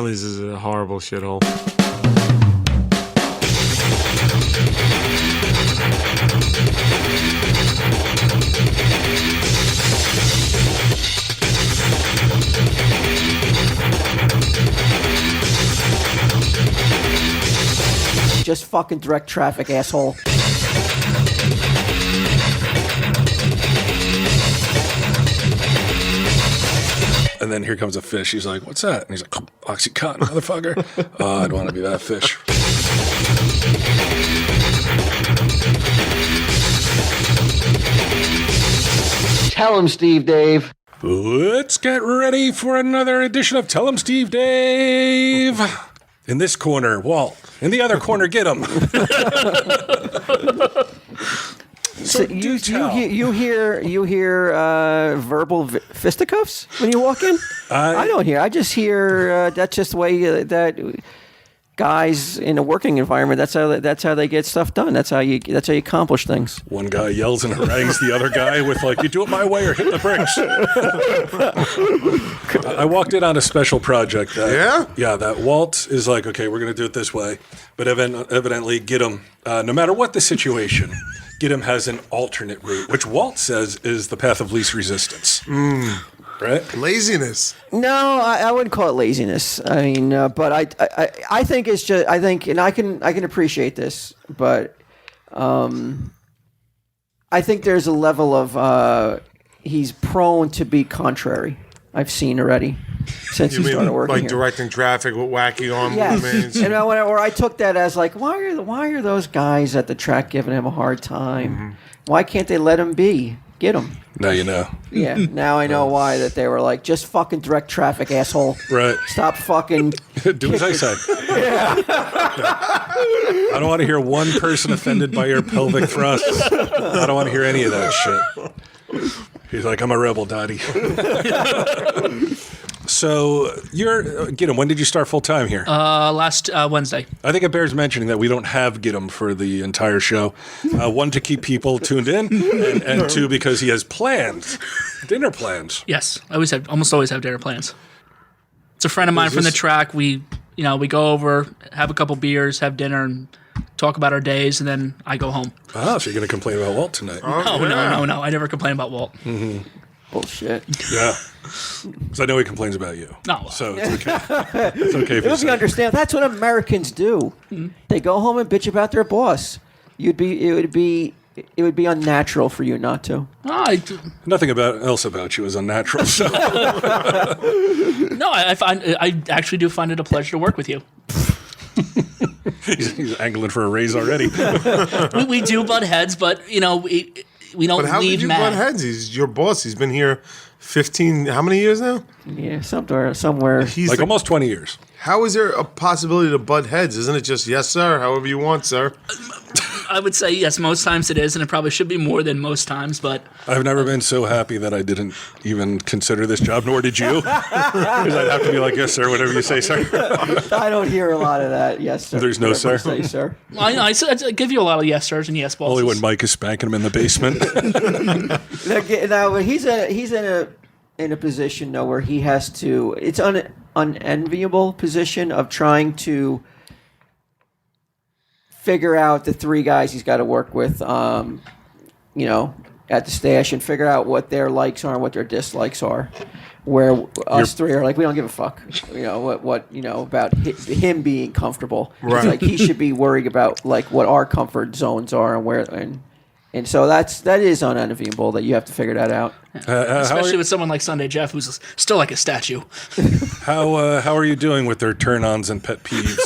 Charlie's is a horrible shithole. Just fucking direct traffic, asshole. And then here comes a fish. He's like, what's that? And he's like, Oxycontin, motherfucker. Oh, I'd want to be that fish. Tell him, Steve Dave. Let's get ready for another edition of Tell 'em Steve Dave. In this corner, Walt. In the other corner, get him. So you hear verbal fisticuffs when you walk in? I don't hear. I just hear that's just the way that guys in a working environment. That's how they get stuff done. That's how you accomplish things. One guy yells and harangues the other guy with like, "You do it my way or hit the bricks." I walked in on a special project. That Walt is like, okay, we're going to do it this way, but evidently, Gidim, no matter what the situation. Gidim has an alternate route, which Walt says is the path of least resistance. Right? Laziness. No, I wouldn't call it laziness. I mean, but I think it's just and I can appreciate this, but I think there's a level of he's prone to be contrary. I've seen already since he started working like here. directing traffic with wacky arm movements. And I took that as like, why are those guys at the track giving him a hard time? Mm-hmm. Why can't they let him be? Get him. Now you know. Yeah, now I know why that they were like, just fucking direct traffic, asshole. Right. Stop fucking. Do as I said. Yeah. I don't want to hear one person offended by your pelvic thrusts. I don't want to hear any of that shit. He's like, I'm a rebel, Daddy. So, Gidim, when did you start full time here? Last Wednesday. I think it bears mentioning that we don't have Gidim for the entire show. One, to keep people tuned in, and two, because he has plans, dinner plans. Yes, I almost always have dinner plans. It's a friend of mine from the track. We go over, have a couple beers, have dinner, and talk about our days, and then I go home. Oh, so you're going to complain about Walt tonight? No. I never complain about Walt. Mm-hmm. Bullshit. Yeah. Because I know he complains about you. No. So it's okay. It's okay if you understand. That's what Americans do. Mm-hmm. They go home and bitch about their boss. It would be unnatural for you not to. Nothing else about you is unnatural. So. No, I actually do find it a pleasure to work with you. He's angling for a raise already. we do butt heads, but we don't leave mad. But how did you butt heads? He's your boss. He's been here 15. How many years now? Yeah, somewhere. He's like almost 20 years. How is there a possibility to butt heads? Isn't it just yes, sir? However you want, sir. I would say yes. Most times it is, and it probably should be more than most times. But I've never been so happy that I didn't even consider this job, nor did you. Because I'd have to be like, yes, sir, whatever you say, sir. I don't hear a lot of that. Yes, sir. There's no sir. Say, sir. I give you a lot of yes, sirs and yes, bosses. Only when Mike is spanking him in the basement. Now he's in a position though where he has to. It's an unenviable position of trying to figure out the three guys he's got to work with, at the stash, and figure out what their likes are and what their dislikes are. Where us three are like, we don't give a fuck, about him being comfortable. Right. It's like he should be worried about like what our comfort zones are and where and so that is unenviable that you have to figure that out. Especially with someone like Sunday Jeff, who's still like a statue. How are you doing with their turn-ons and pet peeves?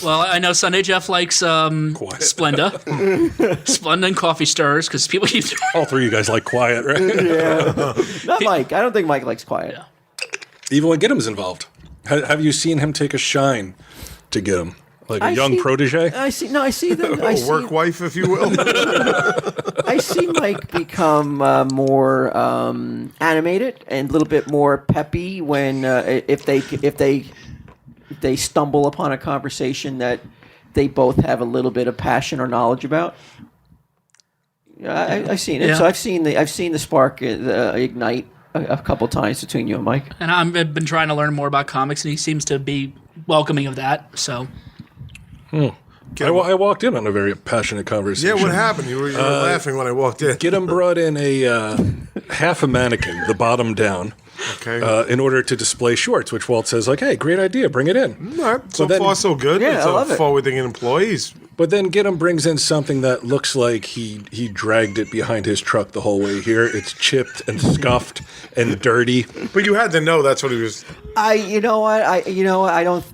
Well, I know Sunday Jeff likes Splenda. Splenda and coffee stirrers, because people keep... All three of you guys like quiet, right? Yeah. Not Mike. I don't think Mike likes quiet. Yeah. Even when Gidim's involved. Have you seen him take a shine to Gidim? Like a young protege? I see them. Work wife, if you will. I see Mike become more animated and a little bit more peppy when if they stumble upon a conversation that they both have a little bit of passion or knowledge about. I've seen it. Yeah. So I've seen the spark ignite a couple times between you and Mike. And I've been trying to learn more about comics, and he seems to be welcoming of that. So I walked in on a very passionate conversation. Yeah, what happened? You were laughing when I walked in. Get him brought in a half a mannequin, the bottom down, Okay. in order to display shorts, which Walt says, like, hey, great idea, bring it in. All right. So then- far, so good. Yeah, it's I love it. forward-thinking employees. But then Gidim brings in something that looks like he dragged it behind his truck the whole way here. It's chipped and scuffed and dirty. But you had to know that's what he was. You know what? I don't.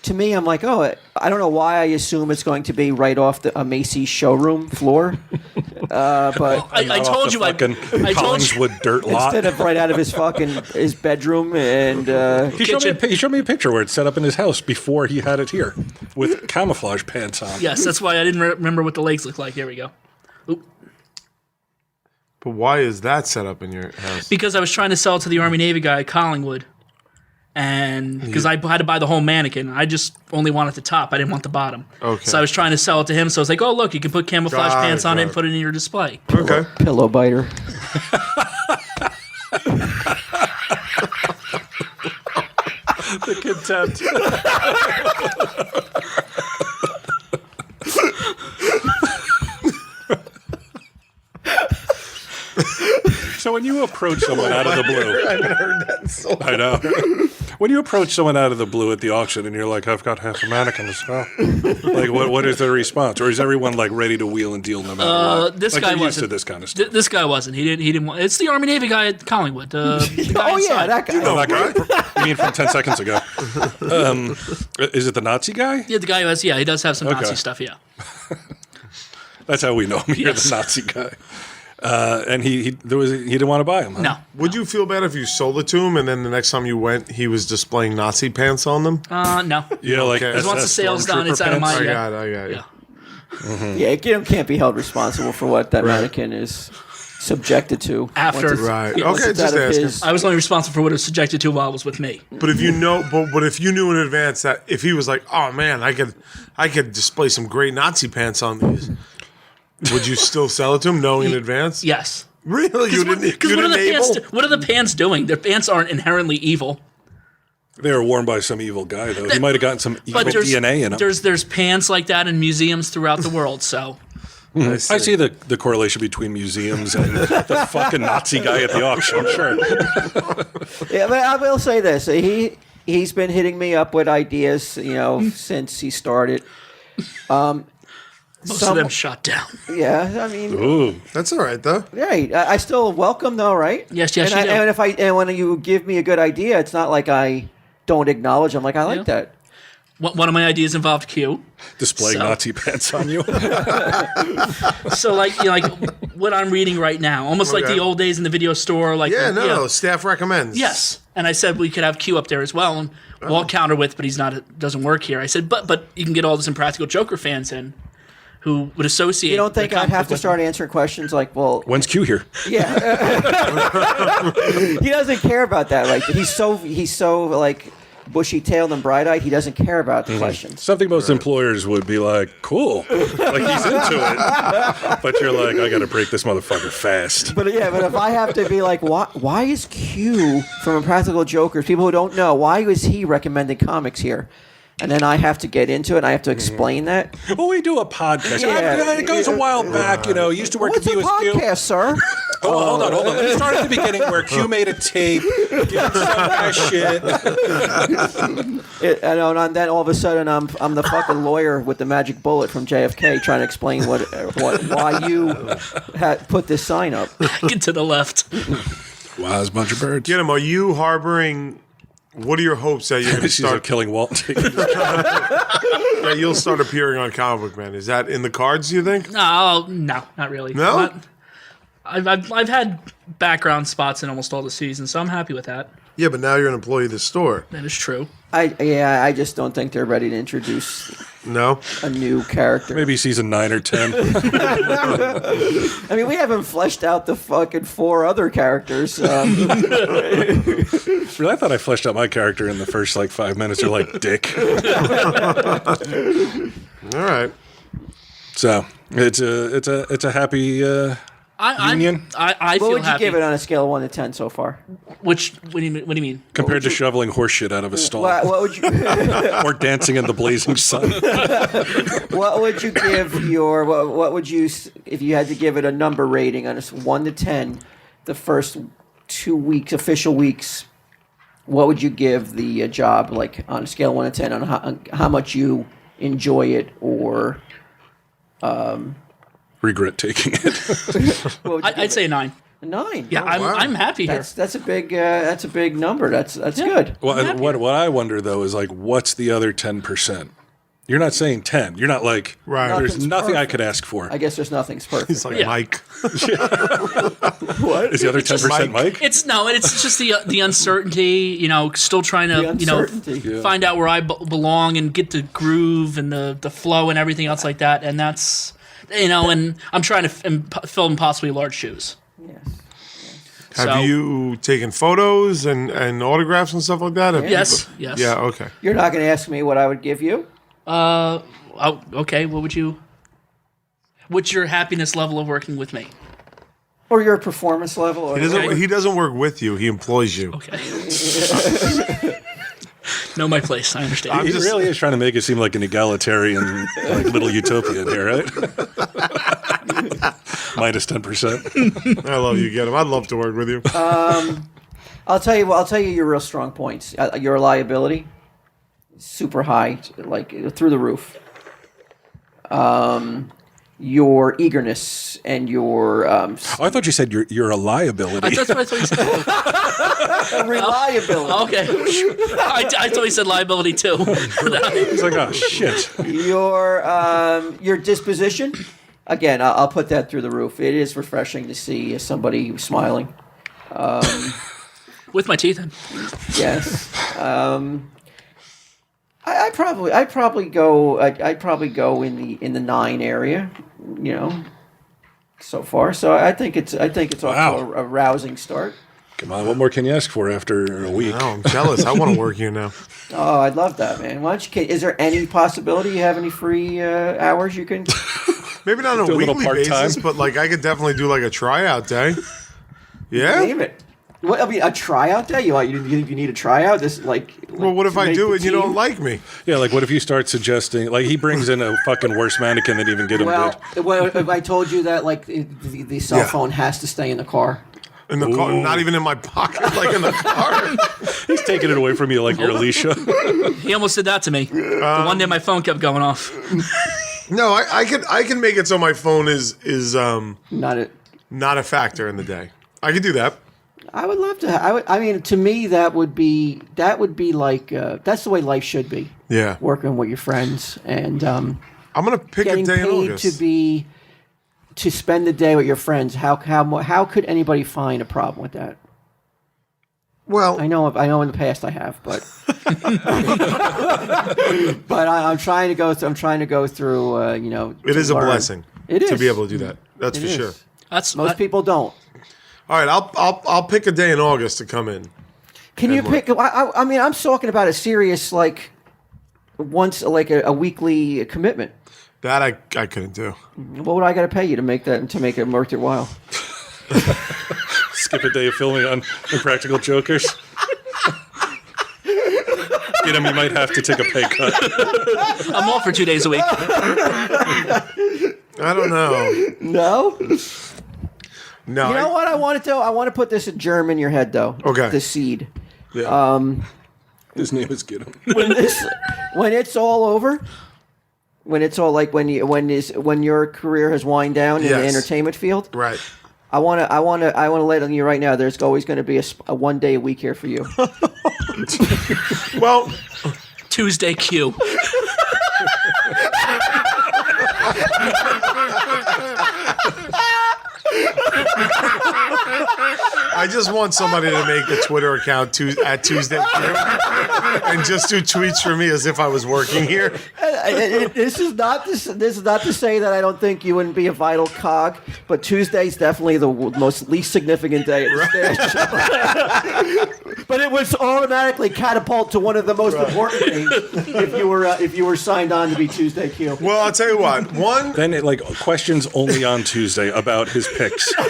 To me, I'm like, oh, I don't know why I assume it's going to be right off a Macy's showroom floor. But I told you, I told you. Collingswood dirt lot. instead of right out of his bedroom and He showed me a picture where it's set up in his house before he had it here with camouflage pants on. Yes, that's why I didn't remember what the legs look like. Here we go. Oop. But why is that set up in your house? Because I was trying to sell it to the Army Navy guy at Collingwood. And because I had to buy the whole mannequin, I just only wanted the top. I didn't want the bottom. Okay. So I was trying to sell it to him. So I was like, oh, look, you can put camouflage Got pants it, on it got and it. put it in your display. Okay. pillow biter. The contempt. So when you approach someone out of the blue, I haven't heard that in so long. I know. When you approach someone out of the blue at the auction and you're like, I've got half a mannequin to sell, like what is their response? Or is everyone like ready to wheel and deal no matter what? This like, guy they're used to wasn't. this kind of stuff. This guy wasn't. He didn't want. It's the Army Navy guy at Collingwood. The guy Oh yeah, inside. that guy. Oh, that guy? You mean from 10 seconds ago? Is it the Nazi guy? Yeah, the guy who has. Yeah, he does have some Okay. Nazi stuff. Yeah. That's how we know him. You're Yes. the Nazi guy. And he didn't want to buy him. Huh? No. Would you feel bad if you sold it to him and then the next time you went, he was displaying Nazi pants on them? No. Yeah, like Okay. 'Cause once the sale's done, it's out of my- I yeah. got it. Yeah. Yeah, Gidim can't be held responsible for what that mannequin is subjected to. After- Once it's- Right. Yeah, once Okay, it's just out of asking. his- I was only responsible for what it was subjected to while it was with me. But if you know, but if you knew in advance that if he was like, oh man, I could display some great Nazi pants on these, would you still sell it to him knowing in advance? Yes. Really? You didn't. Because You what are didn't the pants? able? What are the pants doing? Their pants aren't inherently evil. They were worn by some evil guy, though. He might have gotten some evil But DNA in him. there's pants like that in museums throughout the world. So I see the correlation between museums and the fucking Nazi guy at the auction. Sure. Yeah, but I will say this: he's been hitting me up with ideas, since he started. most of them shot down. Yeah, I mean, Ooh. That's all right though. right. I still welcome though, right? Yes, and you do. And when you give me a good idea, it's not like I don't acknowledge. I'm like, I like Yeah. that. One of my ideas involved Q. Displaying So- Nazi pants on you. So like what I'm reading right now, almost like Okay. the old days in the video store. Like Yeah, no. Staff recommends. Yes, and I said we could have Q up there as well, and Walt counter with, but he's not. Doesn't work here. I said, but you can get all this Impractical Joker fans in, who would associate. You don't think the I'd comic have book to with start answering questions like, well, When's Q here? yeah. He doesn't care about that. Like he's so like bushy-tailed and bright-eyed. He doesn't care about the questions. Something most employers would be like, cool. Like he's into it. But you're like, I got to break this motherfucker fast. But if I have to be like, why is Q from Impractical Jokers? People who don't know, why was he recommending comics here? And then I have to get into it. And I have to explain that. Well, we do a podcast. Yeah. It goes a while back, used to work What's at a USQ. podcast, sir? Hold on. Let me start at the beginning where Q made a tape, giving some guy shit. And then all of a sudden, I'm the fucking lawyer with the magic bullet from JFK trying to explain why you had put this sign up. Get to the left. Wow, there's a bunch of birds. Get him. Are you harboring? What are your hopes that you're going to She's like start? killing Walt. That you'll start appearing on Comic Book Man. Is that in the cards? You think? No, not really. No? I've had background spots in almost all the seasons, so I'm happy with that. Yeah, but now you're an employee of the store. That is true. I just don't think they're ready to introduce No. a new character. Maybe season 9 or 10. I mean, we haven't fleshed out the fucking 4 other characters. Really, I thought I fleshed out my character in the first 5 minutes. Or like Dick. All right. So it's a happy. union? I What feel would you happy. give it on a scale of 1 to 10 so far? What do you mean? Compared to shoveling horse shit out of a stall What would you or dancing in the blazing sun. What would you give your what would you if you had to give it a number rating on a 1 to 10, the first 2 weeks, official weeks? What would you give the job, like on a scale of 1 to 10, on how much you enjoy it, or Regret taking it. what would you give I'd say a 9. a 9? Yeah, I'm happy here. That's a big number. That's good. Well, and what I wonder though is like, what's the other 10%? You're not saying 10. You're not like, Right. there's Nothing's nothing I perfect. could ask for. I guess there's nothing's perfect. He's like Yeah. Mike. What? Is the other 10% Mike? It's just the uncertainty. Still trying to uncertainty. find out where I belong and get the groove and the flow and everything else like that. And that's and I'm trying to fill impossibly large shoes. Yes. Have So- you taken photos and autographs and stuff like that? Have Yes, people- yes. Yeah, okay. You're not going to ask me what I would give you. Okay. What's your happiness level of working with me? Or your performance level. Or He doesn't work with you. He employs you. Okay. Know my place. I understand. He really is trying to make it seem like an egalitarian, like little utopian here, right? Minus 10%. I love you, get him. I'd love to work with you. I'll tell you your real strong points. Your reliability, super high, like through the roof. Your eagerness and your Oh, I thought you said you're a liability. That's what I thought you said. reliability. Okay. I thought you said liability too. He's like, oh shit. Your disposition. Again, I'll put that through the roof. It is refreshing to see somebody smiling. With my teeth in. Yes. I'd probably go in the 9 area, so far. So I think it's off Wow. to a rousing start. Come on, what more can you ask for after a week? Oh, I'm jealous. I want to work here now. Oh, I'd love that, man. Why don't you? Is there any possibility you have any free hours you can? Maybe not on Do a a little weekly part-time. basis, but like I could definitely do like a tryout day. Yeah. Name it. What, I mean, a tryout day? You need a tryout? Well, what if to I make do the it and you don't team? like me? Yeah, like what if you start suggesting, like he brings in a fucking worse mannequin than even get him Well, good. if I told you that the cell Yeah. phone has to stay in the car. In the car, not even in my pocket, like in the car. He's taking it away from you like you're Alicia. He almost did that to me. The one day my phone kept going off. No, I can make it so my phone is Not it. not a factor in the day. I could do that. I would love to. I mean, to me, that would be like that's the way life should be. Yeah. Working with your friends and I'm gonna pick a getting day in paid August. to spend the day with your friends. How could anybody find a problem with that? Well, I know in the past I have, but but I'm trying to go through. it is a blessing. It to is. be able to do that. That's It for is. sure. That's Most people don't. All right, I'll pick a day in August to come in. Can you Good pick? I mean, I'm talking about a serious once a weekly commitment. That I couldn't do. What would I got to pay you to make it worth your while? Skip a day of filming on Impractical Jokers. Get him, you might have to take a pay cut. I'm off for 2 days a week. I don't know. No. No. You know what I want to do? I want to put this germ in your head, though. Okay. The seed. Yeah. His name is Get him. When it's all over, when it's all when your career has wind down in the Yes. entertainment field, Right. I want to let on you right now. There's always going to be a 1 day a week here for you. Well, Tuesday Q. I just want somebody to make a Twitter account at Tuesday Q and just do tweets for me as if I was working here. This is not to say that I don't think you wouldn't be a vital cog, but Tuesday's definitely the least significant day at the station. But it was automatically catapult to one of the most important days if you were signed on to be Tuesday Q. Well, I'll tell you what. One. Then it like questions only on Tuesday about his picks. All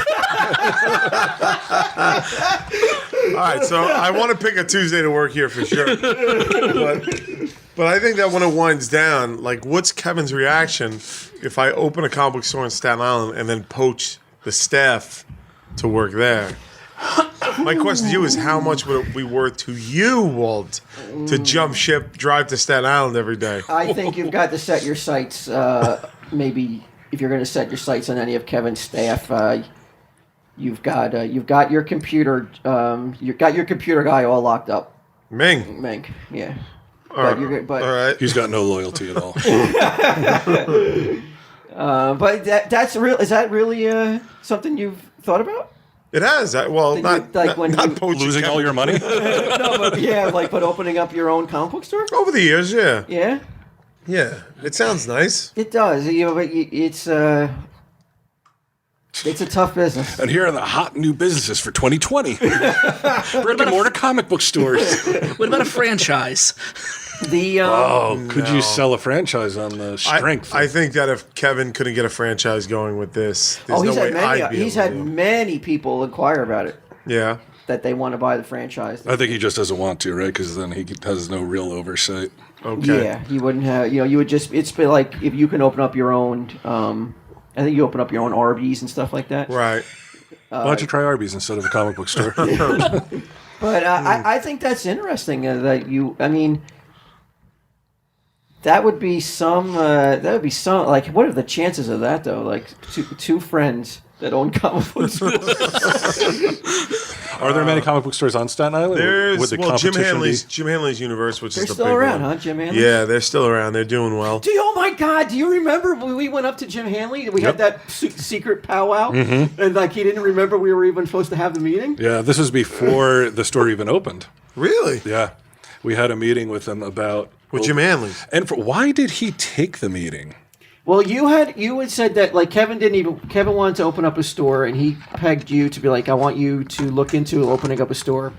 right, so I want to pick a Tuesday to work here for sure. But I think that when it winds down, like, what's Kevin's reaction if I open a comic book store in Staten Island and then poach the staff to work there? My question to you is, how much would it be worth to you, Walt, to jump ship, drive to Staten Island every day? I think you've got to set your sights. Maybe if you're going to set your sights on any of Kevin's staff, you've got your computer. You've got your computer guy all locked up. Ming, yeah. All right. He's got no loyalty at all. But that's real. Is that really something you've thought about? It has. Well, not poaching. Losing all your money? No, but opening up your own comic book store. Over the years, yeah. Yeah. Yeah, it sounds nice. It does. But it's a tough business. And here are the hot new businesses for 2020. Brick and mortar comic book stores. What about a franchise? Could you sell a franchise on the strength? I think that if Kevin couldn't get a franchise going with this, there's no way I'd be he's had many people inquire about it. Yeah. That they want to buy the franchise. I think he just doesn't want to, right? Because then he has no real oversight. Okay. Yeah, you wouldn't have. You would just. It's been like if you can open up your own. I think you open up your own Arby's and stuff like that. Right. Why don't you try Arby's instead of a comic book store? But I think that's interesting that you. I mean, that would be some. Like, what are the chances of that though? Like two friends that own comic book stores. Are there many comic book stores on Staten Island? There's Jim Henley's Universe, which They're is the still big around, one. huh? Jim Henley. Yeah, they're still around. They're doing well. Oh my God! Do you remember when we went up to Jim Henley? We had that secret powwow, and like he didn't remember we were even supposed to have the meeting. Yeah, this was before the store even opened. Really? Yeah, we had a meeting with them about Jim Henley. And why did he take the meeting? Well, you had said that like Kevin wanted to open up a store, and he pegged you to be like, I want you to look into opening up a store.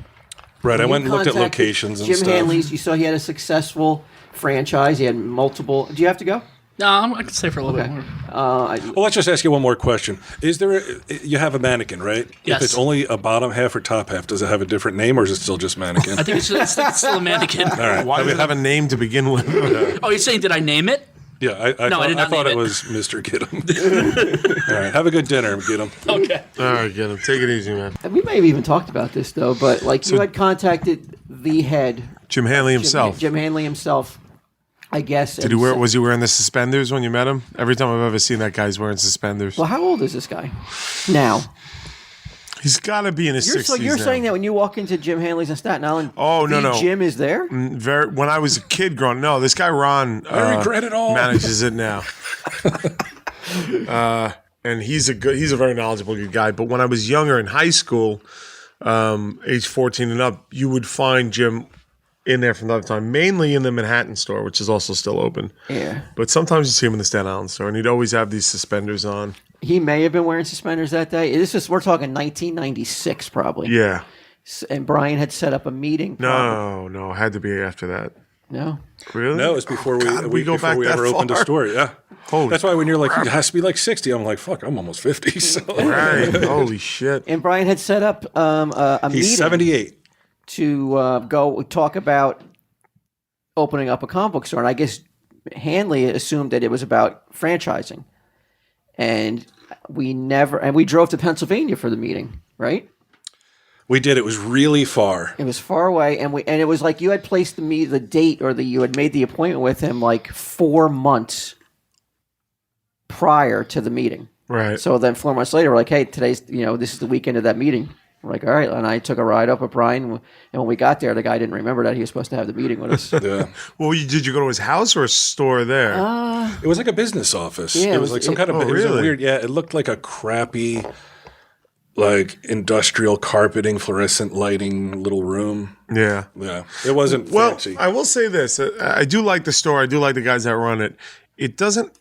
Right, And I went and looked at contacted locations and Jim stuff. Henley's. You saw he had a successful franchise. He had multiple. Do you have to go? No, I can stay for a little bit more. Well, let's just ask you one more question. Is there you have a mannequin, right? Yes. If it's only a bottom half or top half, does it have a different name or is it still just mannequin? I think it's still a mannequin. All right. Why does it have a name to begin with? Oh, you're saying did I name it? Yeah, I thought it was Mr. Giddem. All right, have a good dinner, Giddem. Okay. All right, get him. Take it easy, man. And we may have even talked about this though, but like you had contacted the head, Jim Henley himself. Jim Henley himself. I guess. Was he wearing the suspenders when you met him? Every time I've ever seen that guy, he's wearing suspenders. Well, how old is this guy now? He's got to be in his 60s So you're now. saying that when you walk into Jim Hanley's in Staten Island, Oh, no. Jim is there? When I was a kid growing, no, this guy Ron I regret it all. manages it now. And he's a very knowledgeable good guy. But when I was younger in high school, age 14 and up, you would find Jim in there from time to time, mainly in the Manhattan store, which is also still open. Yeah. But sometimes you see him in the Staten Island store, and he'd always have these suspenders on. He may have been wearing suspenders that day. We're talking 1996 probably. Yeah. And Brian had set up a meeting. No, it had to be after that. No. Really? No, it's before we go back that ever opened a far? store. Yeah. Holy That's why when you're like, it has to be like 60, I'm like, fuck, I'm almost 50. So Right. Holy shit. And Brian had set up a he's meeting 78. to go talk about opening up a comic book store. And I guess Hanley assumed that it was about franchising. And we drove to Pennsylvania for the meeting, right? We did. It was really far. It was far away, and it was like you had placed the date, or you had made the appointment with him like 4 months prior to the meeting. Right. So then 4 months later, we're like, hey, today's this is the weekend of that meeting. We're like, all right, and I took a ride up with Brian, and when we got there, the guy didn't remember that he was supposed to have the meeting with us. Yeah. Well, did you go to his house or a store there? It was like a business office. Yeah, it was like some kind of. Oh, It was a really? weird. Yeah, it looked like a crappy. like industrial carpeting, fluorescent lighting, little room. Yeah. Yeah, it wasn't Well, fancy. I will say this: I do like the store. I do like the guys that run it. It doesn't.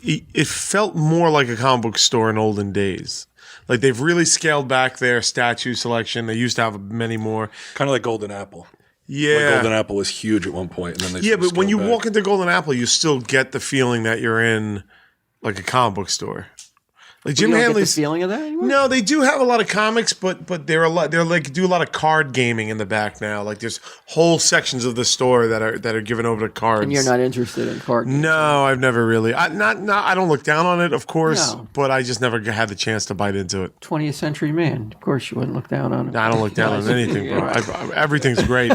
It felt more like a comic book store in olden days. Like they've really scaled back their statue selection. They used to have many more. Kind of like Golden Apple. Yeah, Like Golden Apple was huge at one point, and then they yeah. But when you back. walk into Golden Apple, you still get the feeling that you're in like a comic book store. Like Jim You don't get the Henley's. feeling of that anymore? No, they do have a lot of comics, but they're a lot. They're like do a lot of card gaming in the back now. Like there's whole sections of the store that are given over to cards. And you're not interested in card games? No, I've never really. I don't look down on it, of course, No. but I just never had the chance to bite into it. 20th century man. Of course you wouldn't look down on it. I don't look down on anything, bro. Everything's great.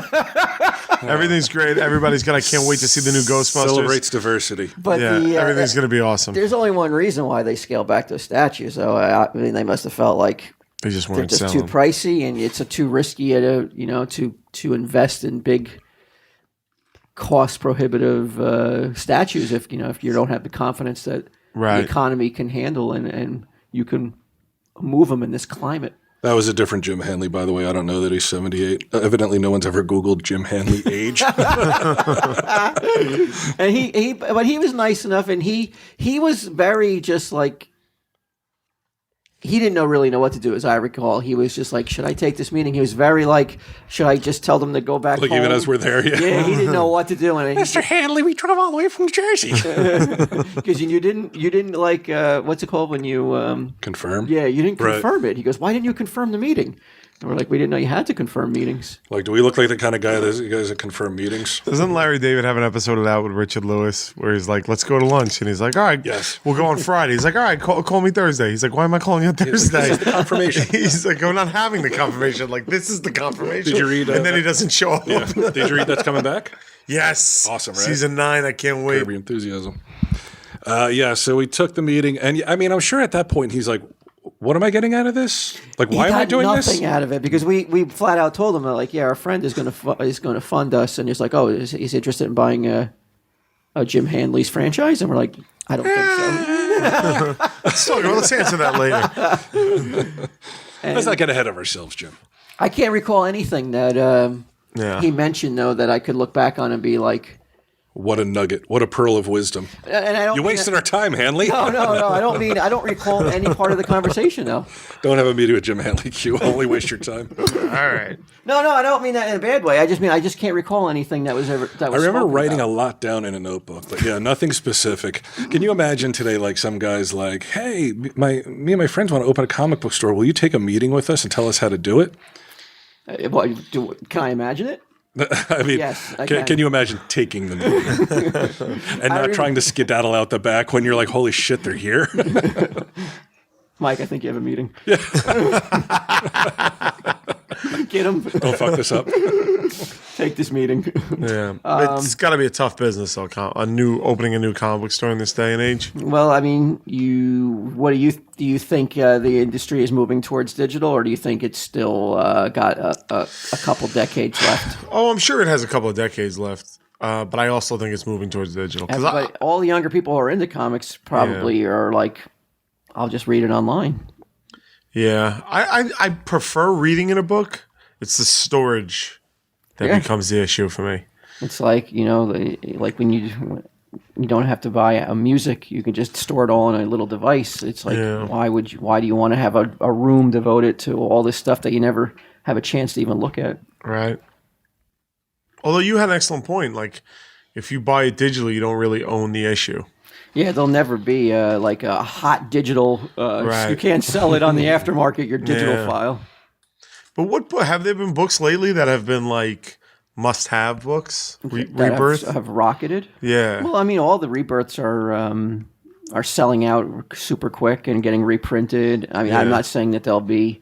Everything's great. Everybody's good. I can't wait to see the new Ghostbusters. Celebrates diversity. But Yeah, everything's gonna be awesome. there's only one reason why they scale back those statues. So I mean, they must have felt like They just they're weren't just selling. too pricey, and it's too risky to invest in big, cost prohibitive statues if you don't have the confidence that Right. the economy can handle and you can move them in this climate. That was a different Jim Henley, by the way. I don't know that he's 78. Evidently, no one's ever Googled Jim Henley age. And but he was nice enough, and he was very just like. He didn't really know what to do, as I recall. He was just like, should I take this meeting? He was very like, should I just tell them to go back Like home? even as we're there, Yeah, he didn't know what to do. And Mr. Hanley, we drove all the way from Jersey. because you didn't like, what's it called when you, Confirm? yeah, you didn't Right. confirm it. He goes, why didn't you confirm the meeting? And we're like, we didn't know you had to confirm meetings. Like, do we look like the kind of guy that you guys that confirm meetings? Doesn't Larry David have an episode of that with Richard Lewis where he's like, let's go to lunch? And he's like, all right, Yes. we'll go on Friday. He's like, all right, call me Thursday. He's like, why am I calling you on Thursday? This is the confirmation. He's like, we're not having the confirmation. Like, this is the confirmation. Did you read, and then he doesn't show up. Yeah. Did you read that's coming back? Yes. Awesome, right? Season 9, I can't wait. Kirby enthusiasm. Yeah, so we took the meeting, and I mean, I'm sure at that point he's like, what am I getting out of this? Like, why He am I got doing nothing this? out of it because we flat out told him like, yeah, our friend is going to fund us, and he's like, oh, he's interested in buying a Jim Henley's franchise, and we're like, I don't think so. Let's answer that later. Let's not get ahead of ourselves, Jim. I can't recall anything that Yeah. he mentioned though that I could look back on and be like, What a nugget. What a pearl of wisdom. and I don't You mean wasted that- our time, Hanley. No, I don't recall any part of the conversation though. Don't have a meeting with Jim Henley, Q. Only waste your time. All right. No, I don't mean that in a bad way. I just can't recall anything that was ever that I was. remember spoken writing about. a lot down in a notebook, but yeah, nothing specific. Can you imagine today, like some guys like, hey, me and my friends want to open a comic book store. Will you take a meeting with us and tell us how to do it? Can I imagine it? I mean, Yes, I can. can you imagine taking the meeting and not trying to skedaddle out the back when you're like, holy shit, they're here? Mike, I think you have a meeting. Get him. Don't fuck this up. Take this meeting. Yeah. It's got to be a tough business, though. Opening a new comic book store in this day and age. Well, I mean, do you think the industry is moving towards digital, or do you think it's still got a couple decades left? Oh, I'm sure it has a couple of decades left. But I also think it's moving towards digital. But all the younger people who are into comics probably are like, I'll just read it online. Yeah, I prefer reading in a book. It's the storage that becomes the issue for me. It's like, like when you don't have to buy a music, you can just store it all in a little device. It's like, why do you want to have a room devoted to all this stuff that you never have a chance to even look at? Right. Although you had an excellent point. Like, if you buy it digitally, you don't really own the issue. Yeah, there'll never be like a hot digital. Right. You can't sell it on the aftermarket, your digital file. But have there been books lately that have been like must-have books? That Rebirth? have rocketed. Yeah. Well, I mean, all the rebirths are selling out super quick and getting reprinted. I mean, I'm not saying that they'll be,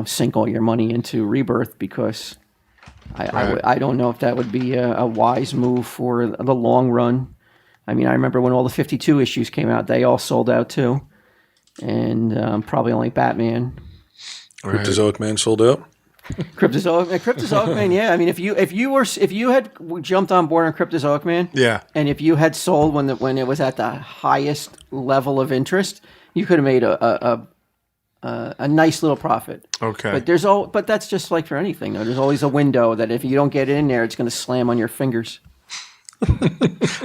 sink all your money into rebirth because I don't know if that would be a wise move for the long run. I mean, I remember when all the 52 issues came out, they all sold out too, and probably only Batman. Cryptozoic Man sold out. Cryptozoic Man, yeah. I mean, if you had jumped on board on Cryptozoic Man, Yeah. and if you had sold when it was at the highest level of interest, you could have made a a nice little profit. Okay. But that's just like for anything. Though. There's always a window that if you don't get in there, it's going to slam on your fingers.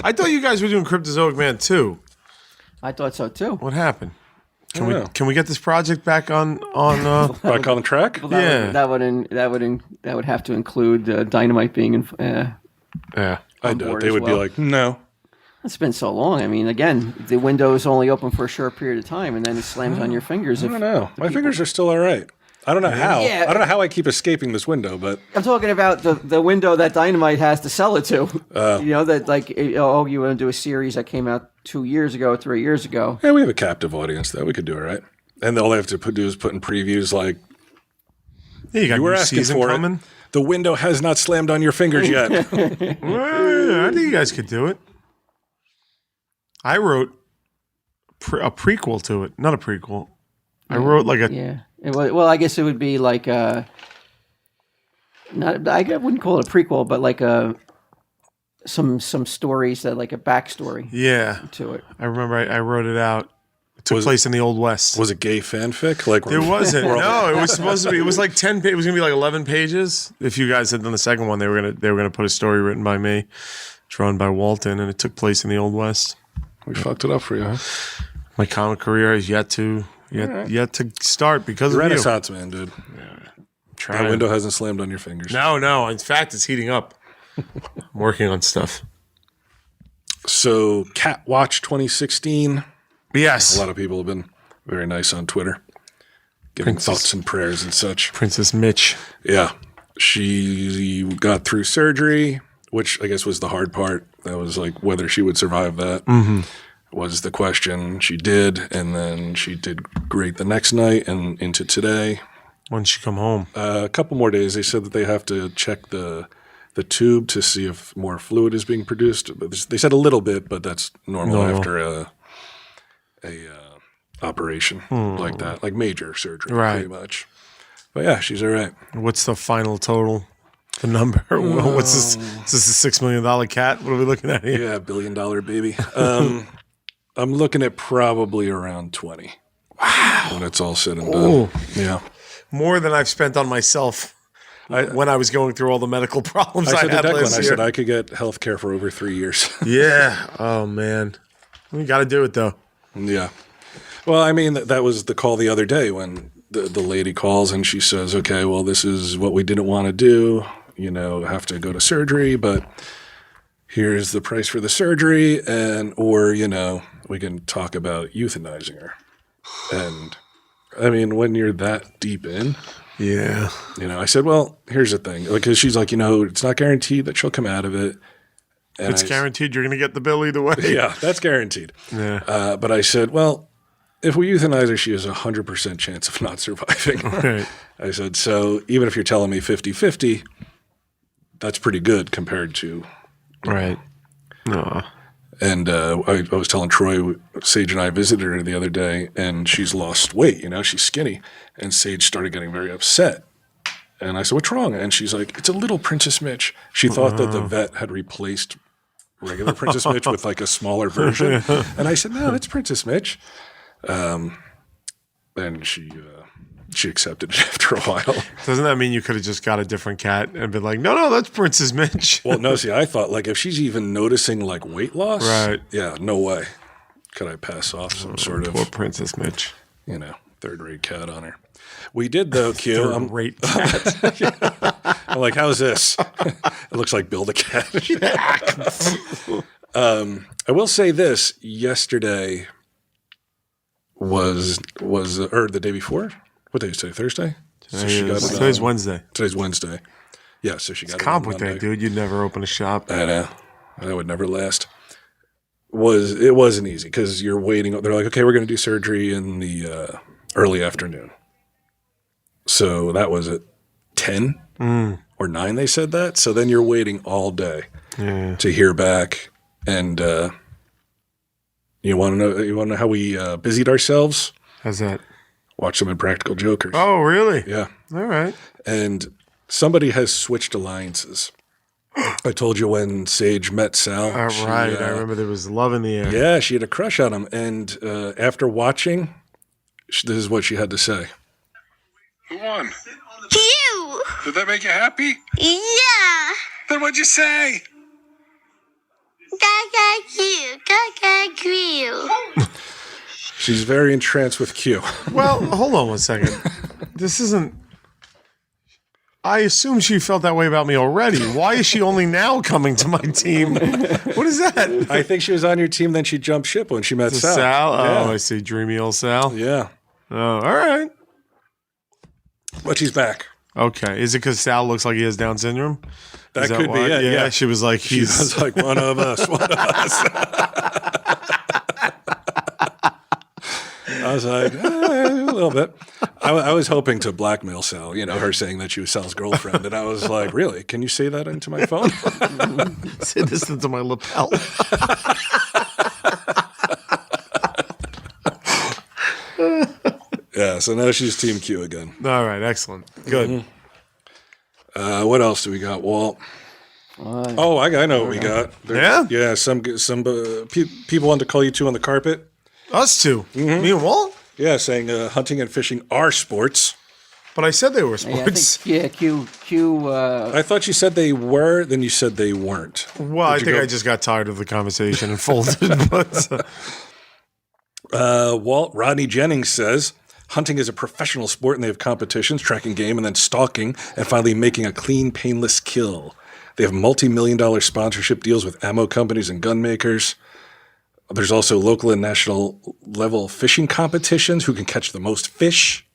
I thought you guys were doing Cryptozoic Man too. I thought so too. What happened? know. Can we get this project back on? Back on the track? Well, Yeah. that would have to include Dynamite being in. Yeah. I on know. board They as would well. be like, no. It's been so long. I mean, again, the window is only open for a short period of time, and then it slams on your fingers. I don't know. My fingers are still all right. I don't know how. Yeah. I don't know how I keep escaping this window, but I'm talking about the window that Dynamite has to sell it to. You know that like you want to do a series that came out 2 years ago, 3 years ago. yeah, we have a captive audience though. We could do it, right? And all they have to do is put in previews like, Yeah, you got you were new asking season for coming. it. The window has not slammed on your fingers yet. Well, I think you guys could do it. I wrote a prequel to it, not a prequel. I wrote like a Yeah. Well, I guess it would be like not. I wouldn't call it a prequel, but like some stories that like a backstory yeah. to it. I remember I wrote it out. It took Was- place in the Old West. Was it gay fanfic? Like It wasn't. No, it was supposed to be. It was like 10. It was gonna be like 11 pages. If you guys had done the second one, they were gonna put a story written by me, drawn by Walton, and it took place in the Old West. We fucked it up for you, huh? My comic career is yet to start because of you. Renaissance man, dude. Trying. That window hasn't slammed on your fingers. No. In fact, it's heating up. I'm working on stuff. So, Cat Watch 2016. Yes. A lot of people have been very nice on Twitter, giving thoughts and prayers and such. Princess Mitch. Yeah. She got through surgery, which I guess was the hard part. That was like whether she would survive that was the question. She did, and then she did great the next night and into today. When she come home? A couple more days. They said that they have to check the tube to see if more fluid is being produced. They said a little bit, but that's normal after a operation like that, like major surgery, Right. pretty much. But yeah, she's all right. What's the final total? The number? What's this? Is this a $6 million cat? What are we looking at here? Yeah, $1 billion baby. I'm looking at probably around 20. Wow. When it's all said and done. Yeah. More than I've spent on myself when I was going through all the medical problems I I said to had Declan, last I year. said I could get health care for over 3 years. Yeah. Oh, man. We got to do it, though. Yeah. Well, I mean, that was the call the other day when the lady calls and she says, okay, well, this is what we didn't want to do. You know, have to go to surgery, but here's the price for the surgery. Or, you know, we can talk about euthanizing her. And I mean, when you're that deep in, Yeah. you know, I said, well, here's the thing. Because she's like, you know, it's not guaranteed that she'll come out of it. And It's guaranteed you're going to get the bill either way. Yeah, that's guaranteed. Yeah. But I said, well, if we euthanize her, she has a 100% chance of not surviving. Right. I said, so even if you're telling me 50-50, that's pretty good compared to. Right. No. And I was telling Troy, Sage and I visited her the other day, and she's lost weight. You know, she's skinny. And Sage started getting very upset. And I said, what's wrong? And she's like, it's a little Princess Mitch. She thought that the vet had replaced regular Princess Mitch with like a smaller version. And I said, no, that's Princess Mitch. And she accepted it after a while. Doesn't that mean you could have just got a different cat and been like, no, that's Princess Mitch? Well, no, see, I thought like if she's even noticing like weight loss, Right. Yeah, no way could I pass off some sort of, Poor Princess Mitch. you know, third-rate cat on her. We did though, Q. I'm Great cat. I'm like, how's this? It looks like Build a Cat. I will say this: yesterday was or the day before. What day is today? Thursday. So she got it Today's on- Wednesday. Today's Wednesday. Yeah, so she got it on Comp with Monday. that, dude. You'd never open a shop. I know. That would never last. It wasn't easy because you're waiting. They're like, okay, we're going to do surgery in the early afternoon. So that was at 10 or 9. They said that. So then you're waiting all day to hear back. And you want to know how we busied ourselves? How's that? Watch some Impractical Jokers. Oh, really? Yeah. All right. And somebody has switched alliances. I told you when Sage met Sal. All she, right. I remember there was love in the air. Yeah, she had a crush on him. And after watching, This is what she had to say. Who won? You! Did that make you happy? Yeah! Then what'd you say? Gaga. She's very entranced with Q. Well, hold on one second. This isn't. I assume she felt that way about me already. Why is she only now coming to my team? What is that? I think she was on your team, then she jumped ship when she met Sal. Sal? Yeah. Oh, I see. Dreamy old Sal. Yeah. Oh, all right. But she's back. Okay. Is it because Sal looks like he has Down syndrome? That Is could be why? it. Yeah. She was like, She was like, one of us. One of us. I was like, a little bit. I was hoping to blackmail Sal, her saying that she was Sal's girlfriend. And I was like, really? Can you say that into my phone? Say this into my lapel. Yeah, so now she's Team Q again. All right. Excellent. Good. What else do we got, Walt? I know what we got. Yeah? Yeah, some people want to call you two on the carpet. Us two. Me and Walt? Yeah, saying hunting and fishing are sports. But I said they were Yeah, I sports. think, Q. I thought you said they were, then you said they weren't. Well, I you think go- I just got tired of the conversation and folded. But Walt Rodney Jennings says hunting is a professional sport and they have competitions, tracking game, and then stalking, and finally making a clean, painless kill. They have multi-million-dollar sponsorship deals with ammo companies and gun makers. There's also local and national level fishing competitions. Who can catch the most fish?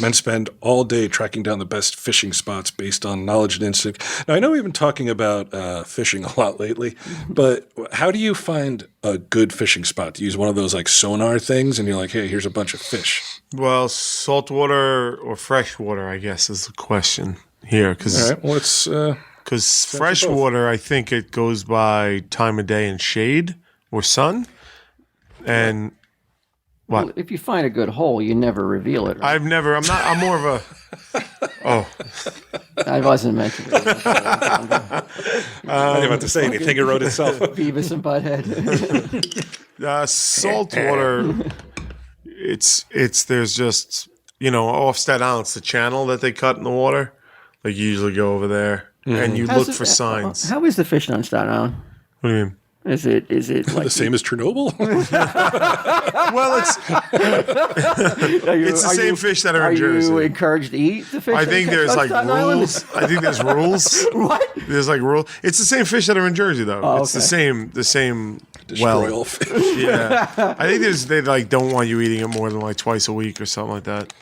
Men spend all day tracking down the best fishing spots based on knowledge and instinct. Now, I know we've been talking about fishing a lot lately, but how do you find a good fishing spot? Do you use one of those like sonar things and you're like, hey, here's a bunch of fish? well, saltwater or freshwater, I guess, is the question here. All Because right, well, it's freshwater, I think it goes by time of day and shade or sun. And what? If you find a good hole, you never reveal it. Right? I'm more of a. Oh, I wasn't meant to. I didn't have to say anything. It wrote itself. Beavis and Butthead. saltwater. There's just off Staten Island, it's the channel that they cut in the water. Like you usually go over there and you look for signs. How is the fishing on Staten Island? What do you mean? Is it like The same as Chernobyl? Well, it's the same fish that are in Jersey. Are you encouraged to eat the fish? I think there's like rules. I think there's rules. What? There's like rules. It's the same fish that are in Jersey, though. Oh, it's okay. the same. Destroy all fish. Yeah. I think they like don't want you eating it more than like twice a week or something like that.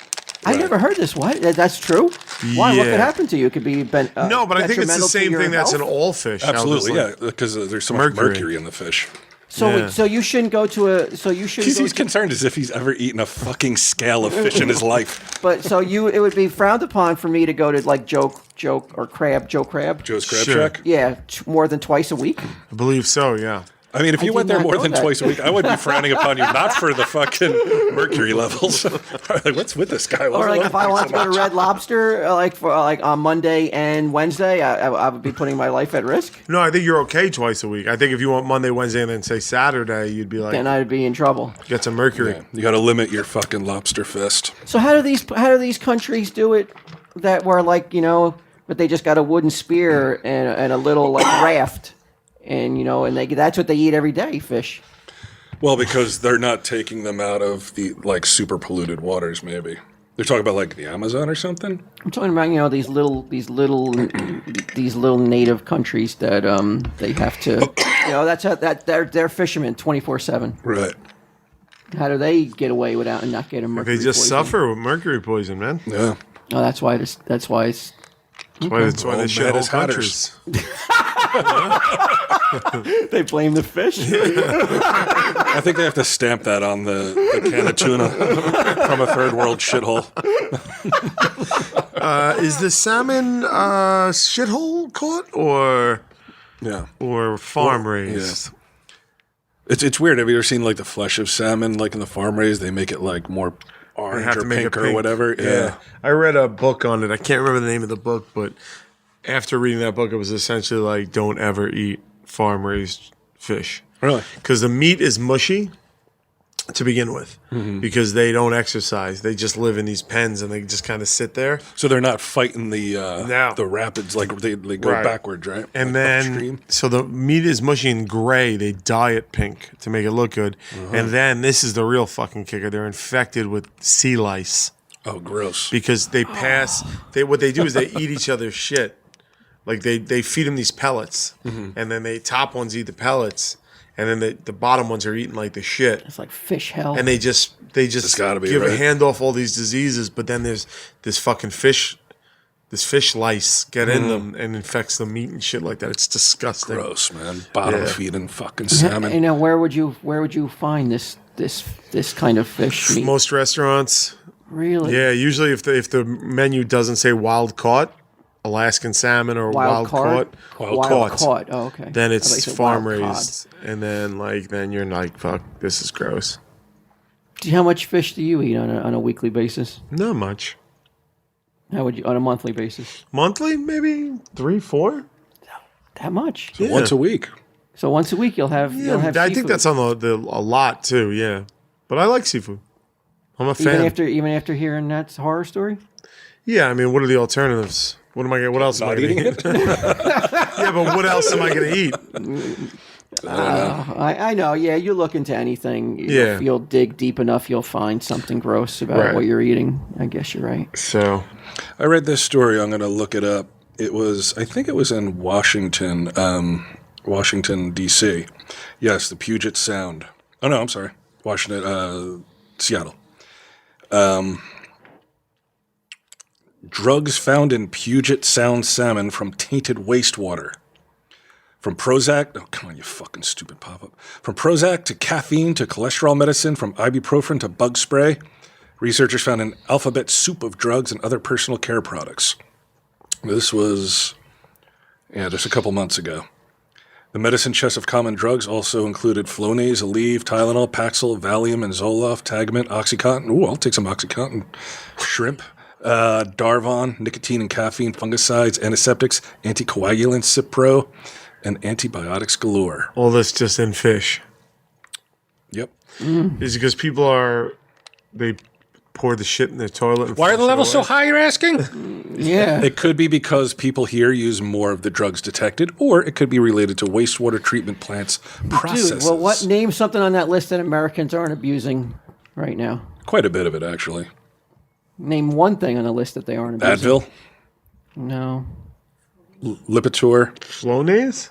I never heard this. What? That's true? Why? What could Yeah. happen to you? It could be No, but I think it's the detrimental to same your thing that's in health? all fish. How Absolutely, there's, yeah, because there's so much mercury in the fish. So, Yeah. so you shouldn't go to a. So you shouldn't. He's concerned as if he's ever eaten a fucking scale of fish in his life. But so it would be frowned upon for me to go to like Joe Crab. Joe's Crab Sure. Shack. Yeah, more than twice a week. I believe so. Yeah. I mean, if you did went there not more know than that. twice a week, I would be frowning upon you, not for the fucking mercury levels. Like, what's with this guy? Or like if I wanted to go to Red Lobster, like on Monday and Wednesday, I would be putting my life at risk. No, I think you're okay twice a week. I think if you want Monday, Wednesday, and then say Saturday, you'd be like, Then I'd be in trouble. get some mercury. Yeah, you got to limit your fucking lobster fest. So how do these countries do it? That were like but they just got a wooden spear and a little like raft, and that's what they eat every day, fish. Well, because they're not taking them out of the like super polluted waters. Maybe they're talking about like the Amazon or something. I'm talking about these little native countries that they have to that's how they're fishermen 24/7. Right. How do they get away without and not getting mercury They just poisoning? suffer with mercury poison, man. Yeah. Oh, that's why it's That's why Well, they shit bad whole as hatters. countries. they blame the fish. I think they have to stamp that on the can of tuna from a third world shithole. Is the salmon shithole caught or farm raised? Yeah. It's weird. Have you ever seen like the flesh of salmon, like in the farm raised? They make it like more They orange have or to make pink it or whatever. Yeah. I read a book on it. I can't remember the name of the book, but after reading that book, it was essentially like, don't ever eat farm raised fish. Really? Because the meat is mushy to begin with, because they don't exercise. They just live in these pens and they just kind of sit there. So they're not fighting the No. the rapids like they go Right. backwards, right? And Like then, upstream. so the meat is mushy and gray. They dye it pink to make it look good. And then this is the real fucking kicker. They're infected with sea lice Oh, gross. because they pass. What they do is they eat each other's shit. Like they feed them these pellets, and then they top ones eat the pellets, and then the bottom ones are eating like the shit. It's like fish hell. And they just gotta be, give a right? hand off all these diseases, but then there's this fucking fish lice get in them and infects the meat and shit like that. It's disgusting. Gross, man. Bottom Yeah. feeding fucking salmon. You know, where would you find this kind of fish meat? Most restaurants, Really? yeah, usually if the menu doesn't say wild caught, Alaskan salmon or wild caught, Wild caught. Oh, okay. then I it's thought you said farm wild cod. raised, and then you're like, fuck, this is gross. How much fish do you eat on a weekly basis? Not much. How would you on a monthly basis? Monthly, maybe 3, 4. That much? Yeah. Once a week. So once a week you'll have Yeah, I think seafood. that's on a lot too. Yeah, but I like seafood. I'm a even fan. even after hearing that horror story. Yeah, I mean, what are the alternatives? What else am I Not going eating to eat? it? Yeah, but what else am I going to eat? I know. Yeah, you look into anything. Yeah. You'll dig deep enough, you'll find something gross about Right. what you're eating. I guess you're right. So, I read this story. I'm going to look it up. I think it was in Washington, Washington, D.C. Yes, the Puget Sound. Oh, no, I'm sorry. Washington, Seattle. Drugs found in Puget Sound salmon from tainted wastewater. From Prozac, oh, come on, you fucking stupid pop-up. From Prozac to caffeine to cholesterol medicine, from ibuprofen to bug spray, researchers found an alphabet soup of drugs and other personal care products. This was, just a couple months ago. The medicine chest of common drugs also included Flonase, Aleve, Tylenol, Paxil, Valium, and Zoloft, Tagamet, Oxycontin. Ooh, I'll take some Oxycontin. Shrimp. Darvon, nicotine and caffeine, fungicides, antiseptics, anticoagulants, Cipro, and antibiotics galore. all this just in fish. Yep. Is it because they pour the shit in their toilet? And Why are the flush it levels so away? high, you're asking? Yeah. It could be because people here use more of the drugs detected, or it could be related to wastewater treatment plants processes. Dude, well, name something on that list that Americans aren't abusing right now? Quite a bit of it, actually. Name one thing on the list that they aren't abusing. Advil, No. Lipitor, Flonase?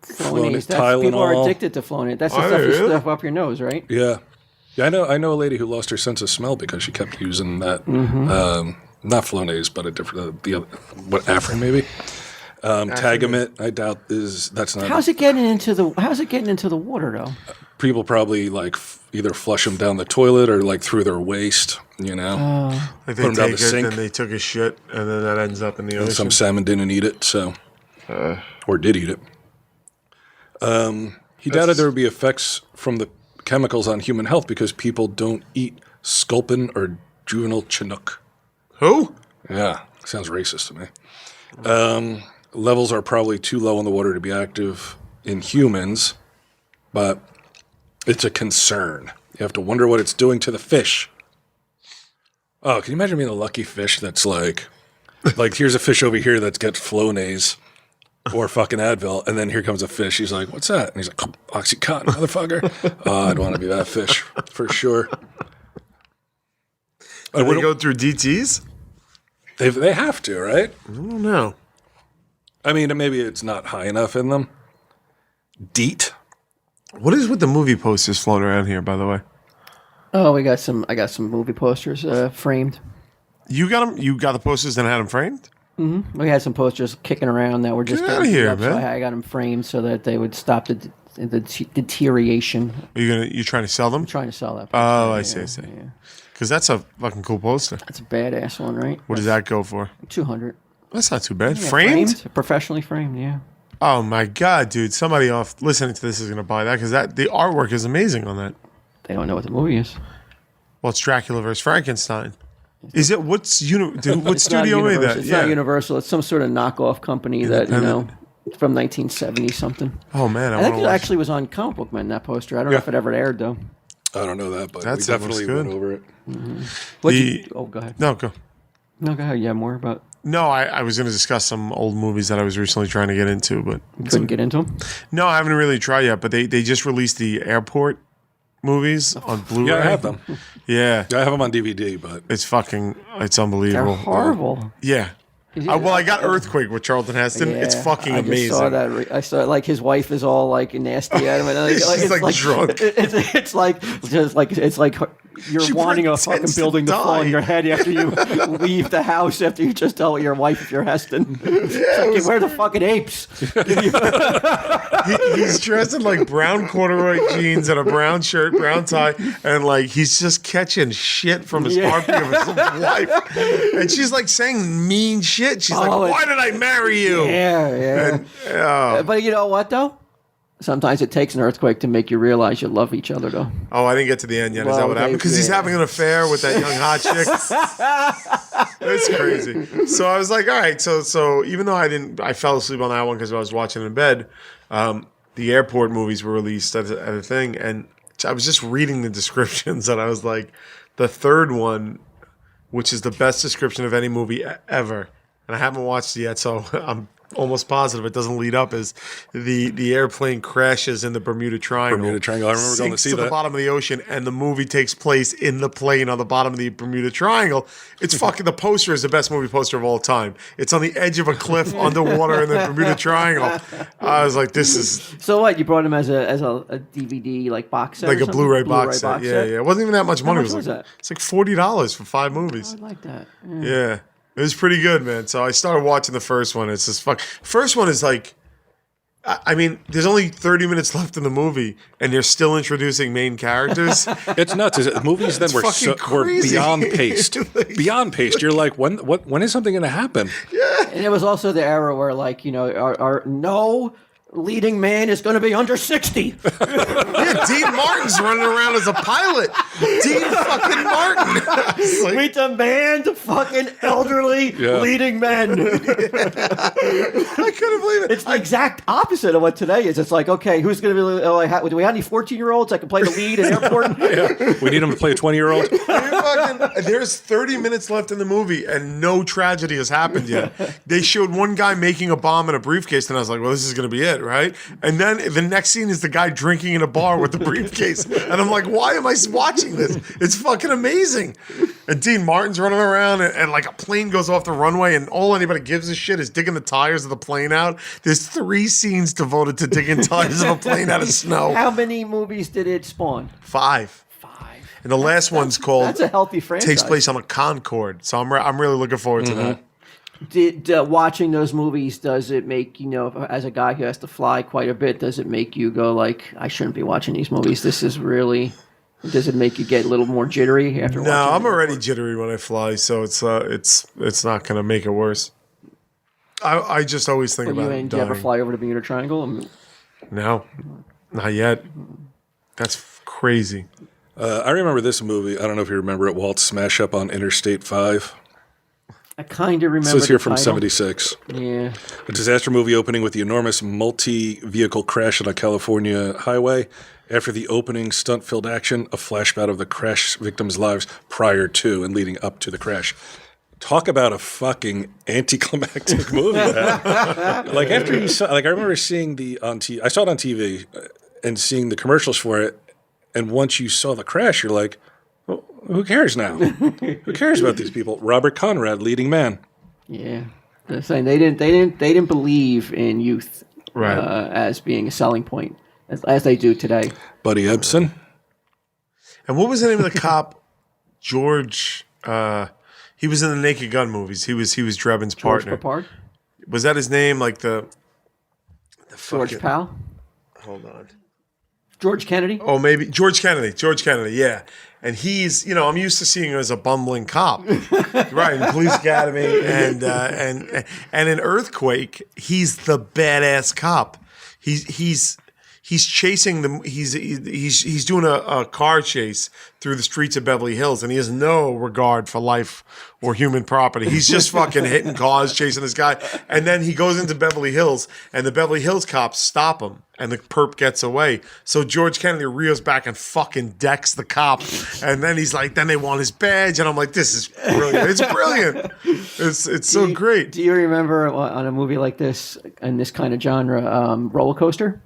Flonase. Tylenol. People are addicted to Flonase. That's the Are stuff they you really? stuff up your nose, right? yeah. Yeah, I know a lady who lost her sense of smell because she kept using that, not Flonase, but a different, the other, Afrin maybe? Tagamet, I doubt that's not. How's it getting into the water though? People probably like either flush them down the toilet or like through their waist, you know. Like Put 'em they down take the it, sink. then they took a shit, and then that ends up in the ocean. Some salmon didn't eat it, so or did eat it. He doubted there would be effects from the chemicals on human health because people don't eat sculpin or juvenile chinook. Who? Yeah, sounds racist to me. Levels are probably too low in the water to be active in humans, but it's a concern. You have to wonder what it's doing to the fish. Oh, can you imagine being a lucky fish that's like here's a fish over here that's got Flonase or fucking Advil, and then here comes a fish. He's like, what's that? And he's like, Oxycontin, motherfucker. Oh, I'd want to be that fish for sure. Do they go through DTs? They have to, right? I don't know. I mean, maybe it's not high enough in them. DEET. What is with the movie posters floating around here, by the way? Oh, I got some movie posters framed. You got them? You got the posters and had them framed? We had some posters kicking around that were just Get outta here, up, so man. I got them framed so that they would stop the deterioration. Are you trying to sell them? I'm trying to sell that. Oh, poster, I see. yeah. Because that's a fucking cool poster. That's a badass one, right? What does that go for? 200. That's not too bad. Yeah, framed? professionally framed. Yeah. Oh my god, dude! Somebody off listening to this is gonna buy that because the artwork is amazing on that. They don't know what the movie is. Well, it's Dracula versus Frankenstein. Is it? What It's not studio made Universal. that? It's not Universal. It's some sort of knockoff company that from 1970 something. Oh man, I I think want it to actually was on Comic Book Man, that poster. I don't know if it ever aired though. I don't know that, but That we sounds definitely good. went over it. Go ahead. No, go. No, go ahead. Yeah, more about. No, I was going to discuss some old movies that I was recently trying to get into, but Couldn't get into them. no, I haven't really tried yet. But they just released the airport movies on Blu-ray. Yeah, I have them. Yeah, I have them on DVD, but it's They're unbelievable. horrible. Yeah. I got Earthwick with Charlton Heston. It's fucking I just amazing. saw that. I saw like his wife is all like nasty at him, and She's, like, drunk. It's like you're She wanting a pretends fucking to building to fall in die. your head after you leave the house after you just tell your wife if you're Heston. It's like, where are the fucking apes? He's dressed in like brown corduroy jeans and a brown shirt, brown tie, and like he's just catching shit from his armpit of his wife. And she's like saying mean shit. She's like, "Why did I marry you?" Yeah. And, But you know what though? Sometimes it takes an earthquake to make you realize you love each other, though. oh, I didn't get to the end yet. Is Well, that what happened? Because he's yeah. having an affair with that young hot chick. It's crazy. So I was like, all right. So even though I fell asleep on that one because I was watching in bed. The airport movies were released at a thing, and I was just reading the descriptions, and I was like, the third one, which is the best description of any movie ever, and I haven't watched it yet, so I'm almost positive it doesn't lead up, is the airplane crashes in the Bermuda Triangle. Bermuda Triangle. I remember going to Sinks see to the that. bottom of the ocean, and the movie takes place in the plane on the bottom of the Bermuda Triangle. It's fucking, the poster is the best movie poster of all time. It's on the edge of a cliff underwater in the Bermuda Triangle. I was like, this is So what? You brought him as a DVD like box set, like or a something? Blu-ray box set. Yeah. It wasn't even that much money. much It was like, that? It's like $40 for 5 movies. I like that. Yeah. It was pretty good, man. So I started watching the first one. It's just First one is like, I mean, there's only 30 minutes left in the movie, and they're still introducing main characters. It's nuts. Movies then were fucking beyond crazy. paced. Beyond paced. You're like, when is something going to happen? And it was also the era where, like, you know, our no leading man is going to be under 60. Yeah, Dean Martin's running around as a pilot. Dean fucking Martin. It's like, We demand fucking elderly leading men. I couldn't believe it. It's the exact opposite of what today is. It's like, okay, who's going to be? Do we have any 14-year-olds that can play the lead in airport? We need him to play a 20-year-old. There's 30 minutes left in the movie, and no tragedy has happened yet. They showed one guy making a bomb in a briefcase, and I was like, well, this is going to be it, right? And then the next scene is the guy drinking in a bar with the briefcase. And I'm like, why am I watching this? It's fucking amazing. And Dean Martin's running around, and like a plane goes off the runway, and all anybody gives a shit is digging the tires of the plane out. There's 3 scenes devoted to digging tires of a plane out of snow. How many movies did it spawn? 5. And the last one's called That's a healthy franchise. takes place on a Concorde. So I'm really looking forward to that. Did watching those movies, does it make, you know, as a guy who has to fly quite a bit, does it make you go like, I shouldn't be watching these movies? This is really, does it make you get a little more jittery after watching? No, I'm it? already jittery when I fly, so it's not going to make it worse. I just always think about Do you ever dying. fly over the Bermuda Triangle? No, not yet. That's crazy. I remember this movie. I don't know if you remember it. Walt's smash up on Interstate 5. I kind of remember. It says here the from title. 76. Yeah. A disaster movie opening with the enormous multi-vehicle crash on a California highway. After the opening stunt-filled action, a flashback of the crash victims' lives prior to and leading up to the crash. Talk about a fucking anticlimactic movie. Like after you saw, like I remember seeing I saw it on TV and seeing the commercials for it. And once you saw the crash, you're like, well, who cares now? Who cares about these people? Robert Conrad, leading man. Yeah. They're saying they didn't believe in youth Right. as being a selling point as they do today. Buddy Ebsen. And what was the name of the cop? George. He was in the Naked Gun movies. He was Drebin's George partner. Papard? Was that his name? Like the George fucking- Powell? Hold on. George Kennedy? Oh, maybe George Kennedy. George Kennedy, yeah. And he's, you know, I'm used to seeing him as a bumbling cop, right? In Police Academy and in Earthquake, he's the badass cop. He's he's chasing them. He's doing a car chase through the streets of Beverly Hills, and he has no regard for life or human property. He's just fucking hitting cars, chasing this guy, and then he goes into Beverly Hills, and the Beverly Hills cops stop him, and the perp gets away. So George Kennedy reels back and fucking decks the cop, and then he's like, then they want his badge, and I'm like, this is brilliant. It's brilliant. It's so great. Do you remember on a movie like this, in this kind of genre, Rollercoaster?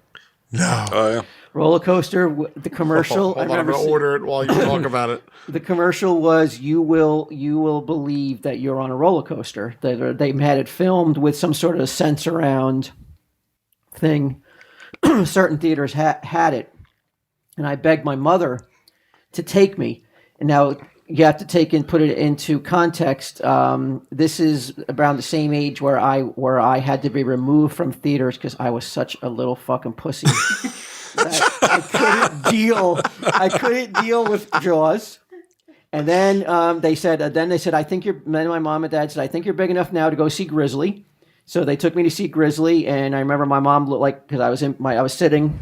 No. Oh yeah. Rollercoaster, the commercial. Hold on, I'm going to order it while you talk about it. The commercial was you will believe that you're on a roller coaster. They had it filmed with some sort of sense around thing. Certain theaters had it, and I begged my mother to take me. And now you have to put it into context. This is around the same age where I had to be removed from theaters because I was such a little fucking pussy. I couldn't deal with Jaws. And then they said, I think you're. Then my mom and dad said, I think you're big enough now to go see Grizzly. So they took me to see Grizzly, and I remember my mom looked like, because I was sitting.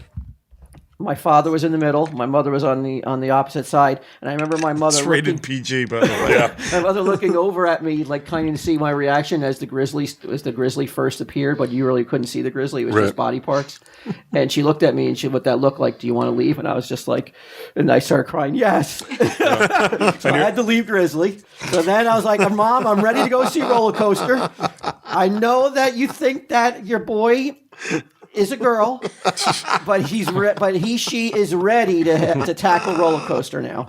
My father was in the middle. My mother was on the opposite side, and I remember my mother. It's rated PG, by the way. Yeah. My mother looking over at me, like kind of to see my reaction as the grizzly first appeared, but you really couldn't see the grizzly; it was just body parts. And she looked at me, and what that looked like? Do you want to leave? And I was just like, and I started crying. Yes. So I had to leave Grizzly. So then I was like, Mom, I'm ready to go see Rollercoaster. I know that you think that your boy is a girl, but she is ready to tackle Rollercoaster now.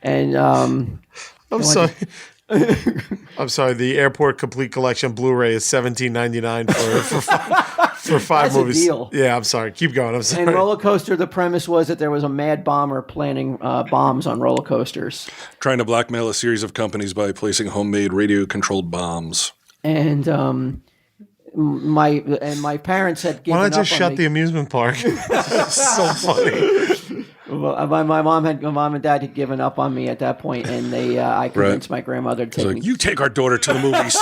And I'm sorry. I'm sorry. The Airport Complete Collection Blu-ray is $17.99 for five That's a movies. deal. Yeah, I'm sorry. Keep going. I'm sorry. And Rollercoaster, the premise was that there was a mad bomber planning bombs on roller coasters, Trying to blackmail a series of companies by placing homemade radio-controlled bombs. and my parents had given Why up not just on shut me. the amusement park? So funny. Well, my mom and dad had given up on me at that point, and I convinced my grandmother to take Like, me. you take our daughter to the movies.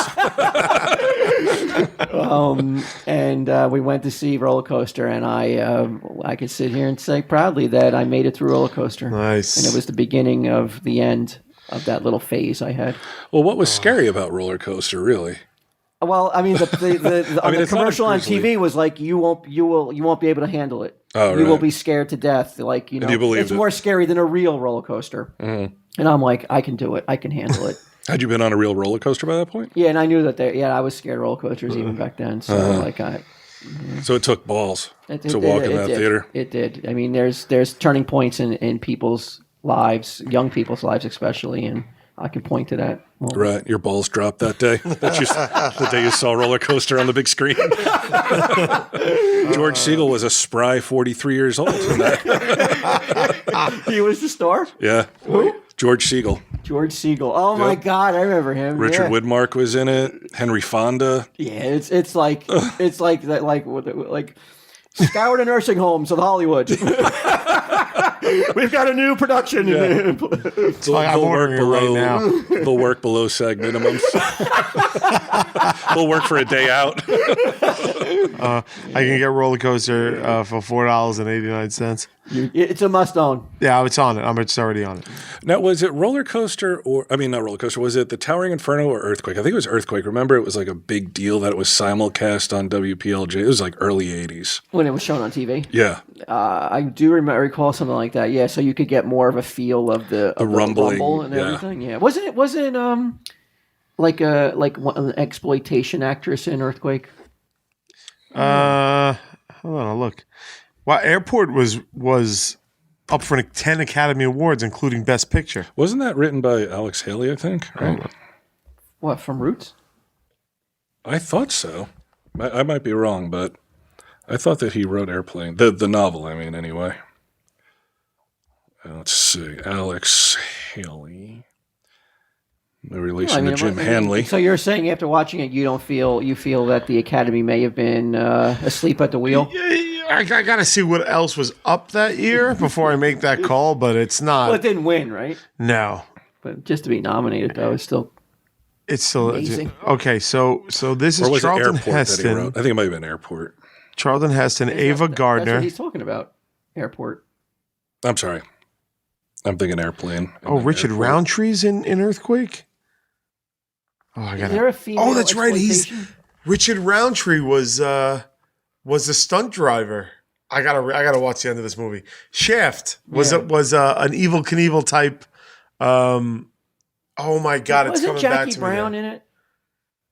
And we went to see Rollercoaster, and I could sit here and say proudly that I made it through Rollercoaster. Nice. And it was the beginning of the end of that little phase I had. Well, what was scary about Rollercoaster, really? Well, I mean, the it's not commercial a on grizzly. TV was like you won't be able to handle it. Oh, you will right. be scared to death. Like And you believed it's it. more scary than a real roller coaster. Mm-hmm. And I'm like, I can do it. I can handle it. Had you been on a real roller coaster by that point? Yeah, and I knew that. I was scared of roller coasters even back then. So So it took balls it to walk in that did. theater. It did. I mean, there's turning points in people's lives, young people's lives especially, and I can point to that. Well, Right, your balls dropped that day. The day you saw Roller Coaster on the big screen. George Siegel was a spry 43 years old in that. he was the star. Yeah. Who? George Siegel. George Siegel. Oh my God, I remember him. Richard yeah. Widmark was in it. Henry Fonda. Yeah, it's like that like Scoured nursing homes of Hollywood. We've got a new production. Yeah. I'm ordering it right now. They'll work below SAG minimums. They'll work for a day out. I can get roller coaster for $4.89. It's a must own. Yeah, it's on it. It's already on it. Now, was it Roller Coaster not Roller Coaster? Was it the Towering Inferno or Earthquake? I think it was Earthquake. Remember, it was like a big deal that it was simulcast on WPLJ. It was like early 80s. When it was shown on TV. Yeah. I do recall something like that. Yeah, so you could get more of a feel of the rumbling, rumble and everything. Yeah, wasn't it like an exploitation actress in Earthquake? Hold on, I'll look. Wow, Airport was up for 10 Academy Awards, including Best Picture. Wasn't that written by Alex Haley, I think? Right? What, from Roots? I thought so. I might be wrong, but I thought that he wrote Airplane. The novel, I mean, anyway. Let's see. Alex Haley. No relation to Jim Henley. So you're saying after watching it, you feel that the Academy may have been asleep at the wheel? I got to see what else was up that year before I make that call, but it's not. Well, it didn't win, right? No. But just to be nominated, though, is still... It's still amazing. Okay, so this is Or was Charlton it Airport that he Heston. wrote? I think it might have been Airport. Charlton Heston, Ava That's Gardner. what he's talking about. Airport. I'm sorry. I'm thinking airplane. Oh, Richard Airport. Roundtree's in Earthquake. Oh, I Is got there a it. female Oh, that's right. exploitation? Richard Roundtree was the stunt driver. I gotta watch the end of this movie. Shaft was Yeah. an Evel Knievel type. Oh my God, it's Wasn't coming back Jackie to Brown me. in it?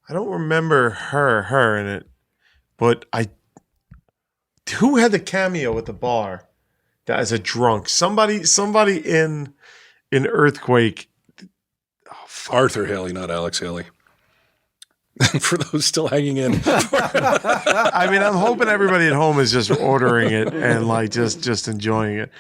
I don't remember her in it, but who had the cameo at the bar that as a drunk? Somebody in Earthquake. Arthur Haley, not Alex Haley. For those still hanging in. I mean, I'm hoping everybody at home is just ordering it and like just enjoying it.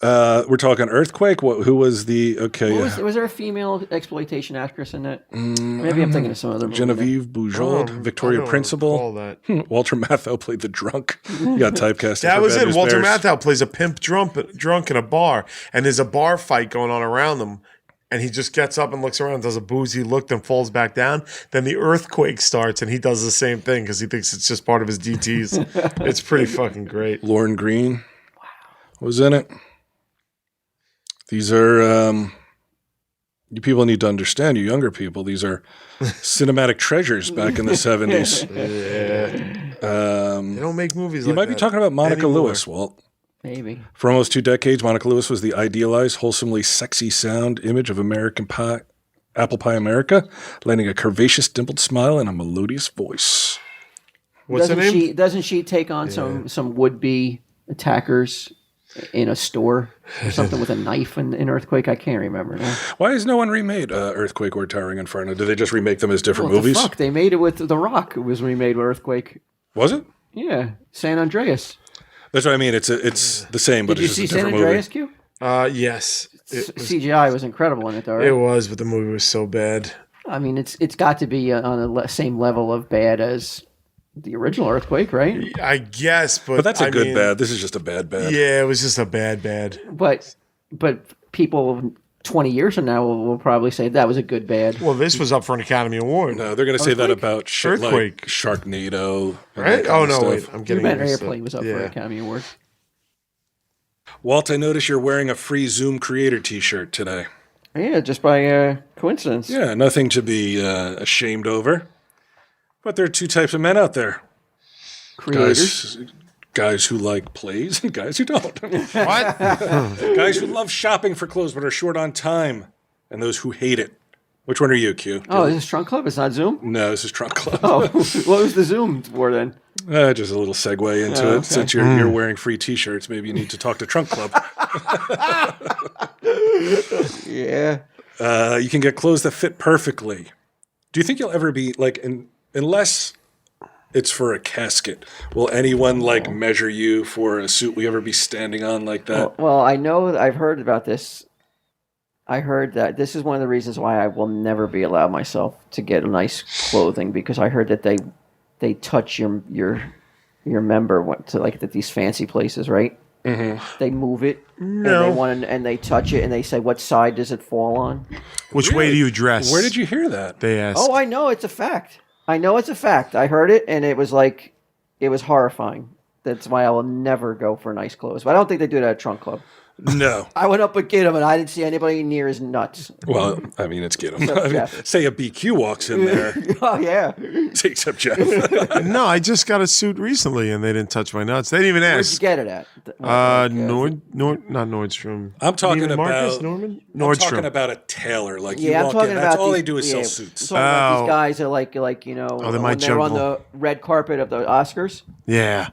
We're talking Earthquake. Who was the Was there a female exploitation actress in that? Maybe I'm thinking of some other movie. Genevieve Bujold, Victoria I don't Principal. recall that. Walter Matthau played the drunk. You got typecast. That for was Bad it. News Walter Bears. Matthau plays a pimp drunk in a bar, and there's a bar fight going on around them. And he just gets up and looks around, does a boozy look, then falls back down. Then the earthquake starts, and he does the same thing because he thinks it's just part of his DTs. It's pretty fucking great. Lauren Green was in it. These are, you people need to understand, you younger people, these are cinematic treasures back in the 70s. They don't make movies You like might be that talking about Monica anymore. Lewis, Walt. Maybe. For almost 2 decades, Monica Lewis was the idealized, wholesomely sexy sound image of American pie, apple pie America, lending a curvaceous, dimpled smile and a melodious voice. What's her name? Doesn't she take on some would-be attackers in a store or something with a knife in Earthquake? I can't remember now. Why has no one remade Earthquake or Towering Inferno? Did they just remake them as different What the movies? fuck? They made it with The Rock. It was remade with Earthquake. Was it? Yeah, San Andreas. That's what I mean. It's the same, but Did you it's see just a San different Andreas, movie. Q? Yes. CGI was incredible in it, though, right? It was, but the movie was so bad. I mean, it's got to be on the same level of bad as the original Earthquake, right? I guess, But that's a I good mean, bad. This is just a bad. Yeah, it was just a bad. But people 20 years from now will probably say that was a good bad. Well, this was up for an Academy Award. No, they're going to say that Earthquake? about shit Earthquake. like Sharknado. and Right? that kind Oh, of no, stuff. wait. I'm You getting meant mixed Airplane up. was up for Yeah. an Academy Award. Walt, I notice you're wearing a free Zoom Creator T-shirt today. Yeah, just by coincidence. Yeah, nothing to be ashamed over. But there are 2 types of men out there. Creators. Guys who like plays and guys who don't. What? Guys who love shopping for clothes but are short on time, and those who hate it. Which one are you, Q? Oh, this is Trunk Club? It's not Zoom? No, this is Trunk Club. Oh, what was the Zoom for then? Just a little segue into it. okay. Since you're wearing free T-shirts, maybe you need to talk to Trunk Club. Yeah. You can get clothes that fit perfectly. Do you think you'll ever be like, unless it's for a casket, will anyone like measure you for a suit? Will you ever be standing on like that? Well, I know I've heard about this. I heard that this is one of the reasons why I will never be allowed myself to get a nice clothing, because I heard that they touch your member to like at these fancy places, right? Mm-hmm. They move it and they touch it and they say, what side does it fall on? Which way do you dress? Where did you hear that? They asked. Oh, I know it's a fact. I know it's a fact. I heard it and it was horrifying. That's why I will never go for nice clothes. But I don't think they do that at Trunk Club. No. I went up with Gidim and I didn't see anybody near his nuts. Well, I mean, it's get him. Except Jeff. Say a BQ walks in there. Oh, yeah. Except Jeff. No, I just got a suit recently and they didn't touch my nuts. They didn't even Where'd you ask. get it at? Not Nordstrom. I'm talking Neiman Marcus? about Norman? I'm Nordstrom. talking about a tailor. Like you Yeah, I'm walk talking in, about that's all these, they do is yeah, sell I'm suits. talking about Oh. these guys are like they when might they're on juggle. the red carpet of the Oscars. Yeah.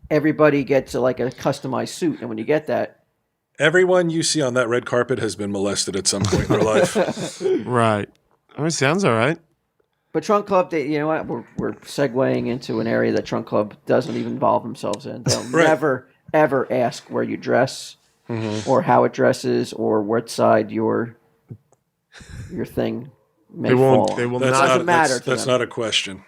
Everybody gets like a customized suit, and when you get that, Everyone you see on that red carpet has been molested at some point in their life. Right. Oh, it sounds all right. but Trunk Club, you know what? We're segueing into an area that Trunk Club doesn't even involve themselves in. They'll Right. never ever ask where you dress, or how it dresses, or what side your thing may They fall won't. on. They will That's not. Doesn't matter to That's them. not a question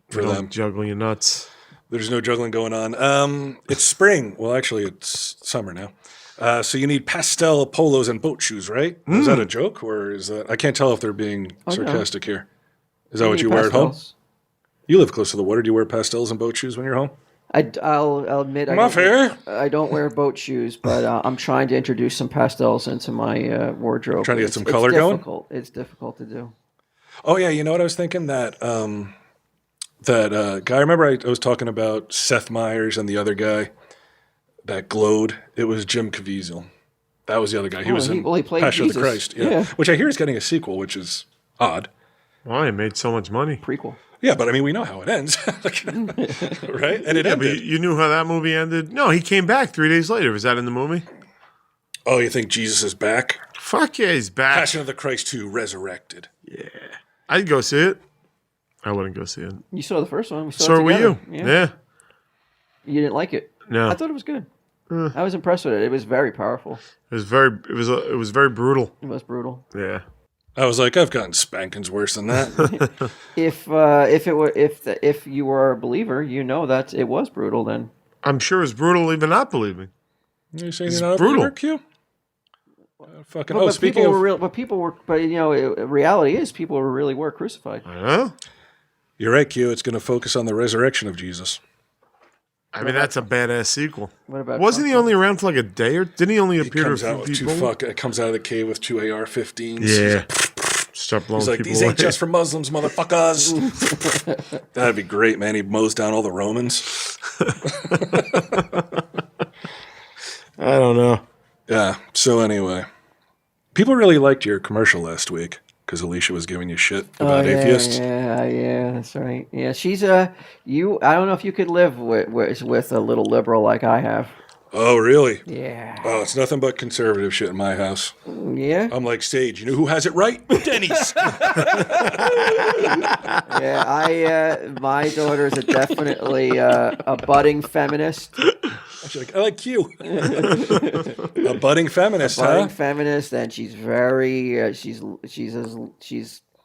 for Don't them. juggle your nuts. There's no juggling going on. It's spring. Well, actually, it's summer now. So you need pastel polos and boat shoes, right? Is that a joke, or is that? I can't tell if they're being sarcastic here. Is that what you wear at home? Pastels. You live close to the water. Do you wear pastels and boat shoes when you're home? I'll admit I don't wear boat shoes, but I'm trying to introduce some pastels into my wardrobe. Trying to get some color going? It's difficult to do. Oh yeah, you know what I was thinking? That guy. Remember I was talking about Seth Meyers and the other guy that glowed. It was Jim Caviezel. That was the other guy. He was in he played Passion of the Jesus. Christ. Yeah. Which I hear is getting a sequel, which is odd. Why? It made so much money. Prequel. Yeah, but I mean, we know how it ends, right? And it Yeah, but ended. you knew how that movie ended? No, he came back 3 days later. Was that in the movie? Oh, you think Jesus is back? Fuck yeah, he's back. Passion of the Christ 2, resurrected. Yeah. I'd go see it. I wouldn't go see it. You saw the first one. We saw So it were together. you. Yeah. You didn't like it. No. I thought it was good. I was impressed with it. It was very powerful. It was very brutal. It was brutal. Yeah. I was like, I've gotten spankings worse than that. If you were a believer, you know that it was brutal. Then I'm sure it's brutal even not believing. You're saying It's you're not brutal. a believer, Q? Fucking. Speaking of, reality is people really were crucified. Huh? you're right, Q. It's going to focus on the resurrection of Jesus. I mean, that's a badass sequel. What about Wasn't he Trump? only around for like a day, or didn't he only He appear to a comes out few with people? it comes out of the cave with two AR-15s. Yeah. Start blowing He's like, people these away. ain't just for Muslims, motherfuckers. That'd be great, man. He mows down all the Romans. I don't know. Yeah. So anyway, people really liked your commercial last week because Alicia was giving you shit about atheists. Yeah, that's right. Yeah, she's you. I don't know if you could live with a little liberal like I have. Oh, really? Yeah. Oh, it's nothing but conservative shit in my house. Yeah. I'm like, Sage, you know who has it right? Denny's. Yeah, my daughter is definitely a budding feminist. She's like, I like you. A budding feminist, Budding huh? feminist, and she's very she's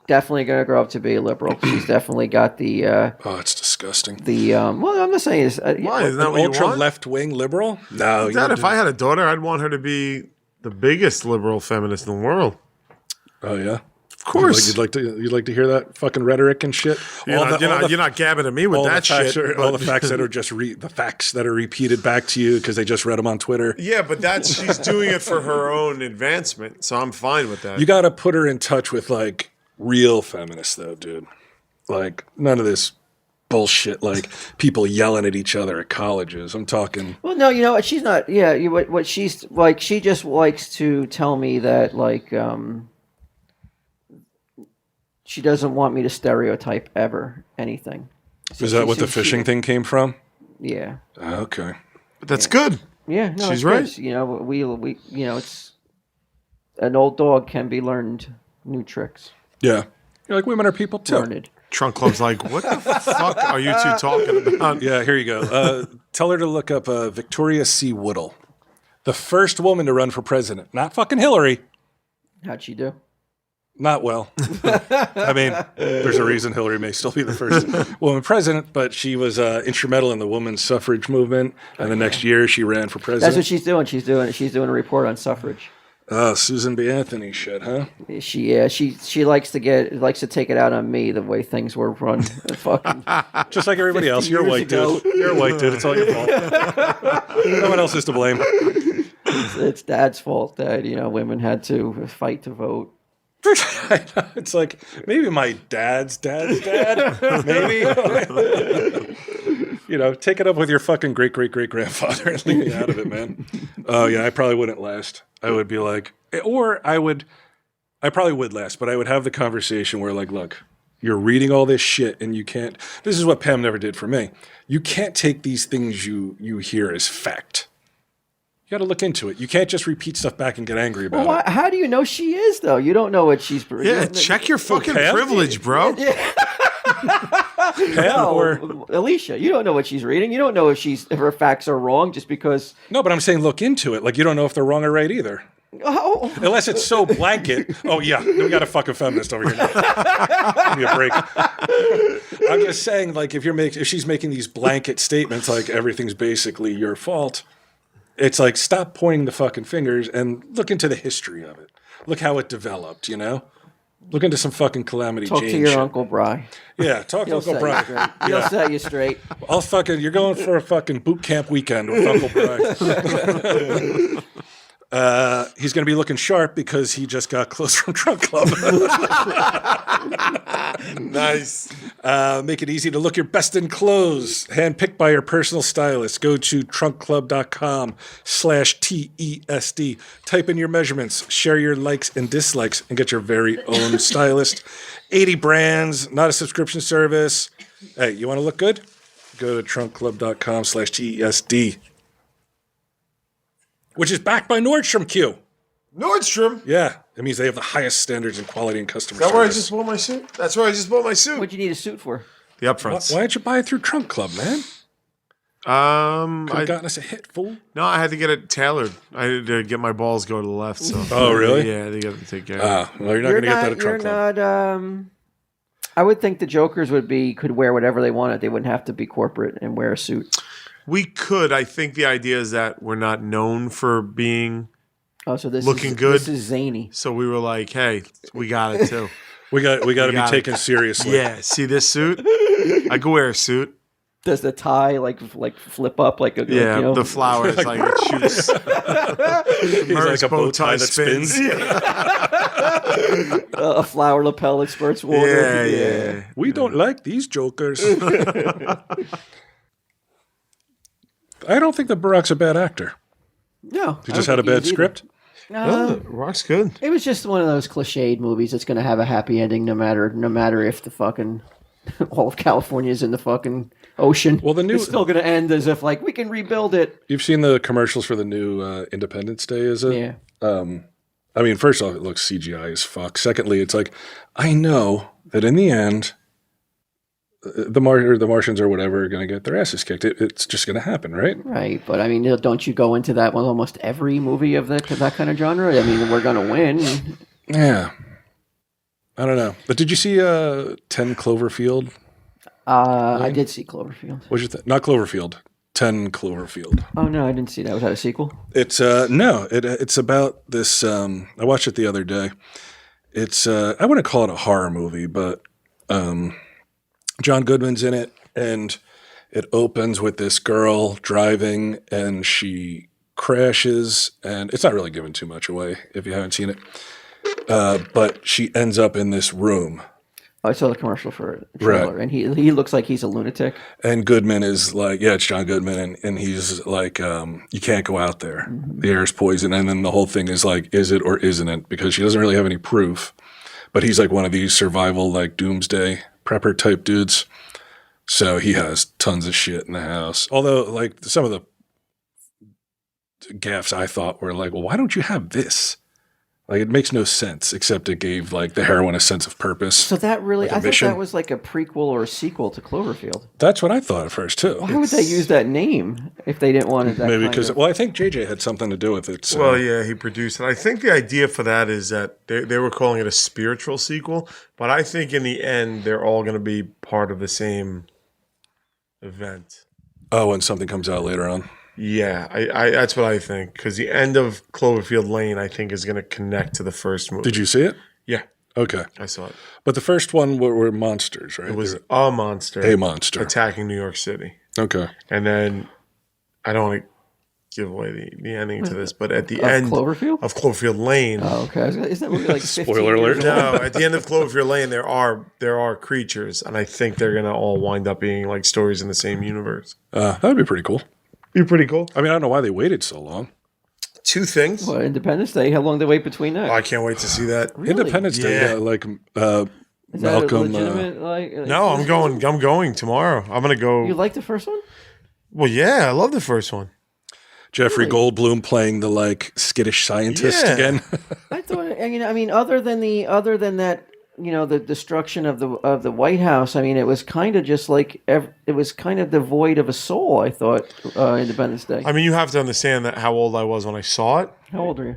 definitely going to grow up to be a liberal. She's definitely got the Oh, it's disgusting. well, I'm not saying is Why? Isn't that An what you ultra want? left-wing liberal? No. Dad, if I had a daughter, I'd want her to be the biggest liberal feminist in the world. Oh, yeah? Of course. You'd like to hear that fucking rhetoric and shit? You're not gabbing at me with that shit. All the facts that are just the facts that are repeated back to you because they just read them on Twitter. Yeah, but she's doing it for her own advancement, so I'm fine with that. You got to put her in touch with like real feminists, though, dude. Like none of this bullshit, like people yelling at each other at colleges. I'm talking. Well, no, you know what? She's not. Yeah, what she's like. She just likes to tell me that like she doesn't want me to stereotype ever anything. So Is that what the fishing thing came from? Yeah. Okay. But that's good. Yeah. No, She's it's right. good. You know, we it's an old dog can be learned new tricks. Yeah. You're like women are people too. Learned. Trunk Club's like, what the fuck are you two talking about? Yeah, here you go. Tell her to look up Victoria C. Woodall, the first woman to run for president. Not fucking Hillary. How'd she do? Not well. I mean, there's a reason Hillary may still be the first woman president, but she was instrumental in the women's suffrage movement. And the next year, she ran for president. That's what she's doing. She's doing a report on suffrage. Oh, Susan B. Anthony shit, huh? She likes to take it out on me the way things were run. Fucking Just like everybody else. You're a white dude. You're a white dude. It's all your fault. No one else is to blame. it's Dad's fault that women had to fight to vote. It's like maybe my dad's dad. Maybe. Take it up with your fucking great grandfather and leave me out of it, man. Oh yeah, I probably wouldn't last. I would be like, or I probably would last, but I would have the conversation where like, look, you're reading all this shit and you can't. This is what Pam never did for me. You can't take these things you hear as fact. You got to look into it. You can't just repeat stuff back and get angry about it. How do you know she is though? You don't know what she's. Yeah, check your fucking privilege, bro. Pam or Alicia, you don't know what she's reading. You don't know if her facts are wrong just because. No, but I'm saying look into it. Like you don't know if they're wrong or right either. Oh. Unless it's so blanket. Oh yeah, we got a fucking feminist over here now. Give me a break. I'm just saying, like, if she's making these blanket statements, like everything's basically your fault. It's like, stop pointing the fucking fingers and look into the history of it. Look how it developed, Look into some fucking Calamity Talk Jane to your shit. Uncle Bry. Yeah, talk to He'll Uncle set you Brian. straight. He'll set you straight. You're going for a fucking boot camp weekend with Uncle Brian. He's going to be looking sharp because he just got closed from Trunk Club. Nice. Make it easy to look your best in clothes. Handpicked by your personal stylist. Go to trunkclub.com/TESD. Type in your measurements, share your likes and dislikes, and get your very own stylist. 80 brands, not a subscription service. Hey, you want to look good? Go to trunkclub.com/TESD. Which is backed by Nordstrom Q. Nordstrom. Yeah, it means they have the highest standards in quality and customer Is that where I service. just bought my suit? That's where I just bought my suit. What'd you need a suit for? The upfronts. Why didn't you buy it through Trunk Club, man? Could have gotten us a hit, fool. No, I had to get it tailored. I had to get my balls go to the left. So. Oh, really? Yeah, they got to take care of it. Well, you're not going to get that at You're Trunk Club. not. I would think the Jokers could wear whatever they wanted. They wouldn't have to be corporate and wear a suit. We could. I think the idea is that we're not known for being. Oh, so this Looking is, good. This is zany. So we were like, hey, we got it too. We got to be got it. taken seriously. Yeah, see this suit? I could wear a suit. Does the tie like flip up like a Yeah, you know? the flowers like it shoots. He's like a bow tie that spins. A flower lapel that spurts water. Yeah. We don't like these jokers. I don't think that Barack's a bad actor. No, He just had a bad script. Oh, Rock's good. It was just one of those cliched movies that's going to have a happy ending, no matter if the fucking all of California is in the fucking ocean. Well, the new- it's still going to end as if like we can rebuild it. You've seen the commercials for the new Independence Day, is it? Yeah. I mean, first off, it looks CGI as fuck. Secondly, it's like, I know that in the end, the Martians or whatever are going to get their asses kicked. It's just going to happen, right? Right, but I mean, don't you go into that with almost every movie of that kind of genre? I mean, we're going to win. Yeah. I don't know. But did you see 10 Cloverfield? I did see Cloverfield. What'd you think? Not Cloverfield. 10 Cloverfield. Oh no, I didn't see that. Was that a sequel? It's it's about this. I watched it the other day. It's I wouldn't call it a horror movie, but John Goodman's in it, and it opens with this girl driving, and she crashes, and it's not really giving too much away if you haven't seen it. But she ends up in this room. I saw the commercial for it, trailer, Right. and he looks like he's a lunatic. And Goodman is like, yeah, it's John Goodman, and he's like, you can't go out there. The air is poison. And then the whole thing is like, is it or isn't it? Because she doesn't really have any proof. But he's like one of these survival, like doomsday prepper type dudes. So he has tons of shit in the house. Although, like, some of the gaffes I thought were like, well, why don't you have this? Like, it makes no sense, except it gave, like, the heroine a sense of purpose. So that really, Like a I thought mission. that was like a prequel or a sequel to Cloverfield. That's what I thought at first, too. Why would they use that name if they didn't want it? Maybe because, well, I think JJ had something to do with it. So. Well, yeah, he produced it. I think the idea for that is that they were calling it a spiritual sequel, but I think in the end they're all going to be part of the same event. Oh, when something comes out later on. Yeah, I that's what I think, because the end of Cloverfield Lane, I think, is going to connect to the first movie. Did you see it? Yeah, Okay. I saw it. But the first one were monsters, right? It was They a monster were a monster. attacking New York City. Okay. And then, I don't want to give away the ending to this, but at the Of end Cloverfield? of Cloverfield Lane, Oh, okay. Isn't that movie like 15 Spoiler years alert. old? no, at the end of Cloverfield Lane, there are creatures, and I think they're gonna all wind up being like stories in the same universe. That'd be pretty cool. Be pretty cool. I mean, I don't know why they waited so long. Two things. What, Independence Day? How long did they wait between that? Oh, I can't wait to see that. Really? Independence Day, Yeah. yeah, like Is that a Malcolm. legitimate, like, No, I'm going tomorrow. I'm gonna go. You like the first one? Well, yeah, I love the first one. Jeffrey Really? Goldblum playing the like skittish scientist Yeah. again. I thought. I mean, other than that, you know, the destruction of the White House. I mean, it was kind of just like it was kind of devoid of a soul. I thought Independence Day. I mean, you have to understand that how old I was when I saw it. How old are you?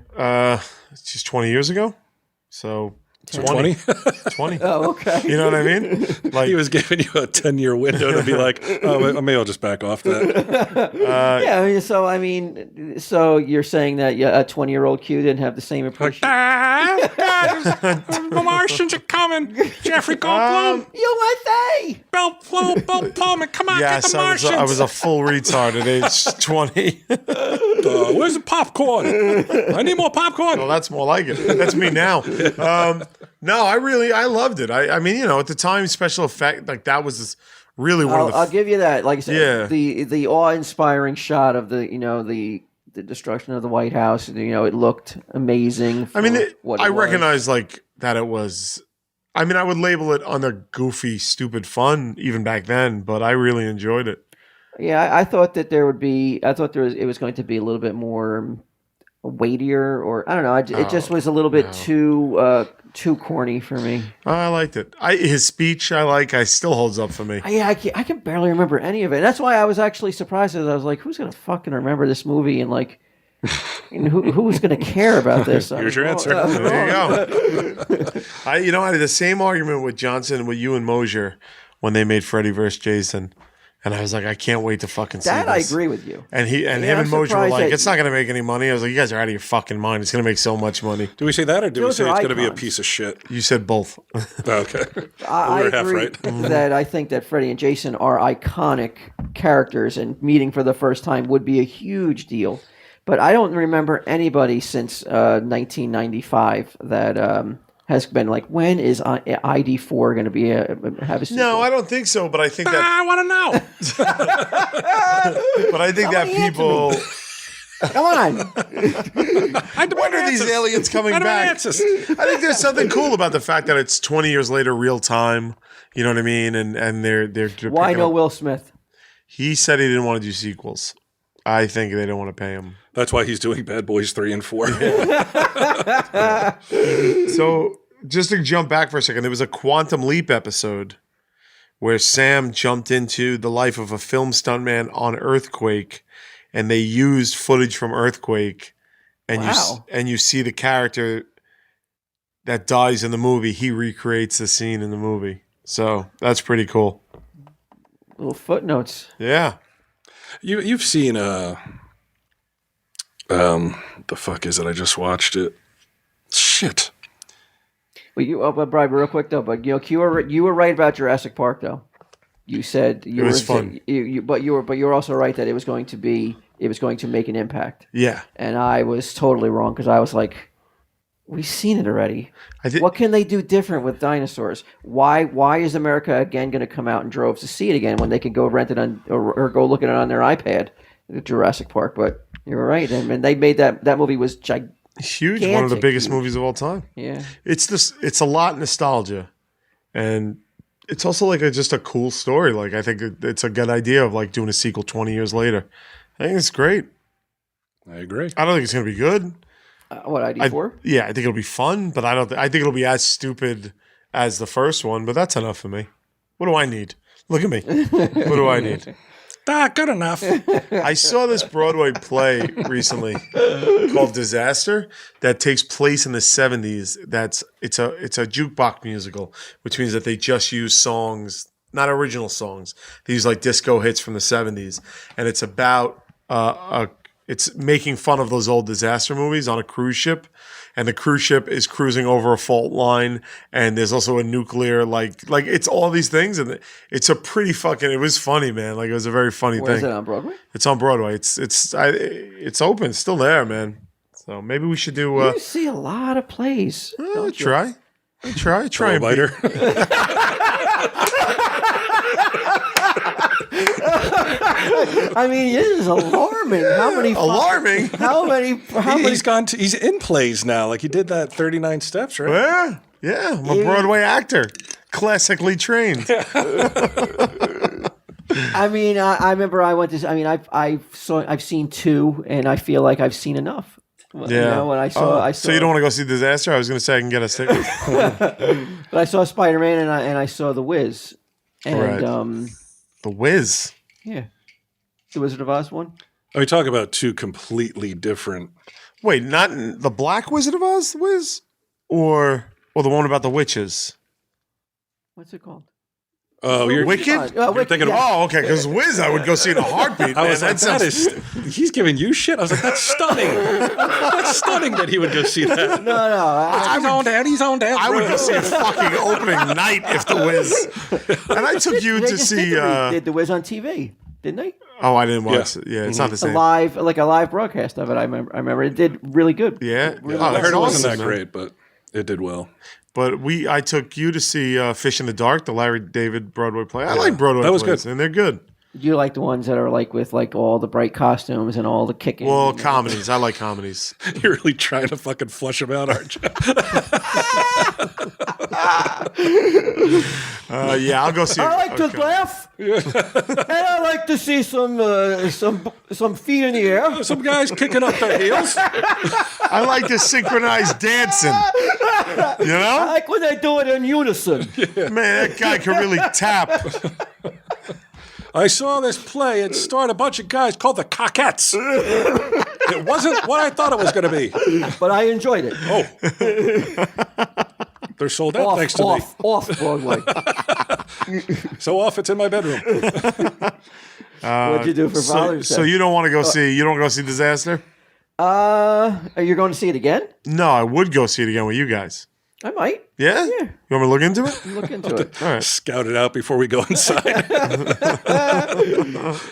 It's just 20 years ago. So 20? 20. Oh, okay. You know what I mean? Like He was giving you a 10-year window to be like, oh, maybe I'll just back off that. Yeah, I mean, so you're saying that a 20-year-old Q didn't have the same appreciation? The Martians are coming. Jeffrey Goldblum. USA! Bill Pullman, come on, yes, get the Martians. I was a full retard at age 20. Where's the popcorn? I need more popcorn. Well, that's more like it. That's me now. No, I loved it. I mean, at the time, special effect, like that was really one of the. I'll give you that. Like I said, Yeah. the awe-inspiring shot of the destruction of the White House. It looked amazing. I mean, what I it was. recognize like that it was. I mean, I would label it on the goofy, stupid fun even back then, but I really enjoyed it. Yeah, I thought that there would be. I thought it was going to be a little bit more weightier, or I don't know. It just was a little bit too corny for me. I liked it. His speech, I still holds up for me. Yeah, I can barely remember any of it. That's why I was actually surprised. I was like, "Who's gonna fucking remember this movie?" And like, who's gonna care about this? Here's your answer. There you go. I had the same argument with Johnson, with you and Mosier when they made Freddy vs. Jason. And I was like, I can't wait to fucking see that. this. I agree with you. And him I'm and Mosier were surprised like, that- it's not going to make any money. I was like, you guys are out of your fucking mind. It's going to make so much money. Do we say that, or do we Those say are it's going to be a icons. piece of shit? You said both. Okay. I We're half agree right. that I think that Freddy and Jason are iconic characters, and meeting for the first time would be a huge deal. But I don't remember anybody since 1995 that has been like, when is ID4 going to be have a sequel? No, I don't think so. But I think that. I want to know. But I think that Somebody people. Come on. When are these aliens coming back? I think there's something cool about the fact that it's 20 years later, real time. You know what I mean? And they're Why picking no up- Will Smith? He said he didn't want to do sequels. I think they don't want to pay him. That's why he's doing Bad Boys 3 and 4. So just to jump back for a second, there was a Quantum Leap episode where Sam jumped into the life of a film stuntman on Earthquake, and they used footage from Earthquake, and Wow. you see the character that dies in the movie. He recreates the scene in the movie, so that's pretty cool. Little footnotes. Yeah, You've seen the fuck is it? I just watched it. Shit. Well, but Brian, real quick though, but you were right about Jurassic Park though. You said It was fun. But you were also right that it was going to make an impact. yeah. And I was totally wrong because I was like, we've seen it already. What can they do different with dinosaurs? Why is America again going to come out in droves to see it again when they can go rent it on or go look at it on their iPad? Jurassic Park, but you were right, and they made that movie was gigantic. Huge, one of the biggest movies of all time. Yeah, It's a lot nostalgia, and it's also like just a cool story. Like I think it's a good idea of like doing a sequel 20 years later. I think it's great. I agree. I don't think it's gonna be good. what ID4? Yeah, I think it'll be fun, but I think it'll be as stupid as the first one. But that's enough for me. What do I need? Look at me. What do I need? Good enough. I saw this Broadway play recently called Disaster that takes place in the 70s. It's a jukebox musical, which means that they just use songs, not original songs. They use like disco hits from the 70s, and it's about it's making fun of those old disaster movies on a cruise ship. And the cruise ship is cruising over a fault line, and there's also a nuclear like it's all these things, and it's a pretty fucking. It was funny, man. Like it was a very funny Where thing. is it on Broadway? It's on Broadway. It's open. It's still there, man. So maybe we should do. You see a lot of plays. Don't you? Try and Biter. I mean, this is alarming. How many? Alarming. How many? He's in plays now. Like he did that 39 Steps, right? Yeah. I'm a Broadway actor, classically trained. I mean, I remember I went to. I mean, I've seen two, and I feel like I've seen enough. Yeah. You know, when I saw. So you don't want to go see Disaster? I was going to say I can get a ticket. But I saw Spider-Man, and I saw The Wiz, and Right. The Wiz. yeah, The Wizard of Oz one. We talk about two completely different. Wait, not the Black Wizard of Oz, the Wiz, or Well, the one about the witches. What's it called? Oh, you're Wicked? You're thinking of. Oh, okay. Because Wiz, I would go see in a heartbeat. I was man. like, that is. He's giving you shit. I was like, that's stunning. That's stunning that he would go see that. No. He's on that. He's on that. I would go see a fucking opening night if the Wiz. And I took you They to just see. did the Wiz on TV, didn't they? Oh, I didn't watch it. Yeah, it's not the A same. live broadcast of it. I remember it did really good. Yeah. Really Oh, I heard it wasn't awesome, that man. great, but it did well. But I took you to see Fish in the Dark, the Larry David Broadway play. I like Broadway That was plays, good. and they're good. You like the ones that are like with like all the bright costumes and all the kicking. Well, comedies. I like comedies. You're really trying to fucking flush him out, aren't you? Yeah, I'll go see. I like to okay. laugh, and I like to see some feet in the air. Some guys kicking up their heels. I like to synchronize dancing. You I know, like when they do it in unison. man, that guy can really tap. I saw this play. It starred a bunch of guys called the Cockettes. It wasn't what I thought it was going to be. But I enjoyed it. Oh. They're sold out thanks to me. Off Broadway. So off it's in my bedroom. What'd you do for Father's Day? So you don't want to go see? You don't go see Disaster? Are you going to see it again? No, I would go see it again with you guys. I might. Yeah. Yeah. You want me to look into it? Look into it. All right. Scout it out before we go inside.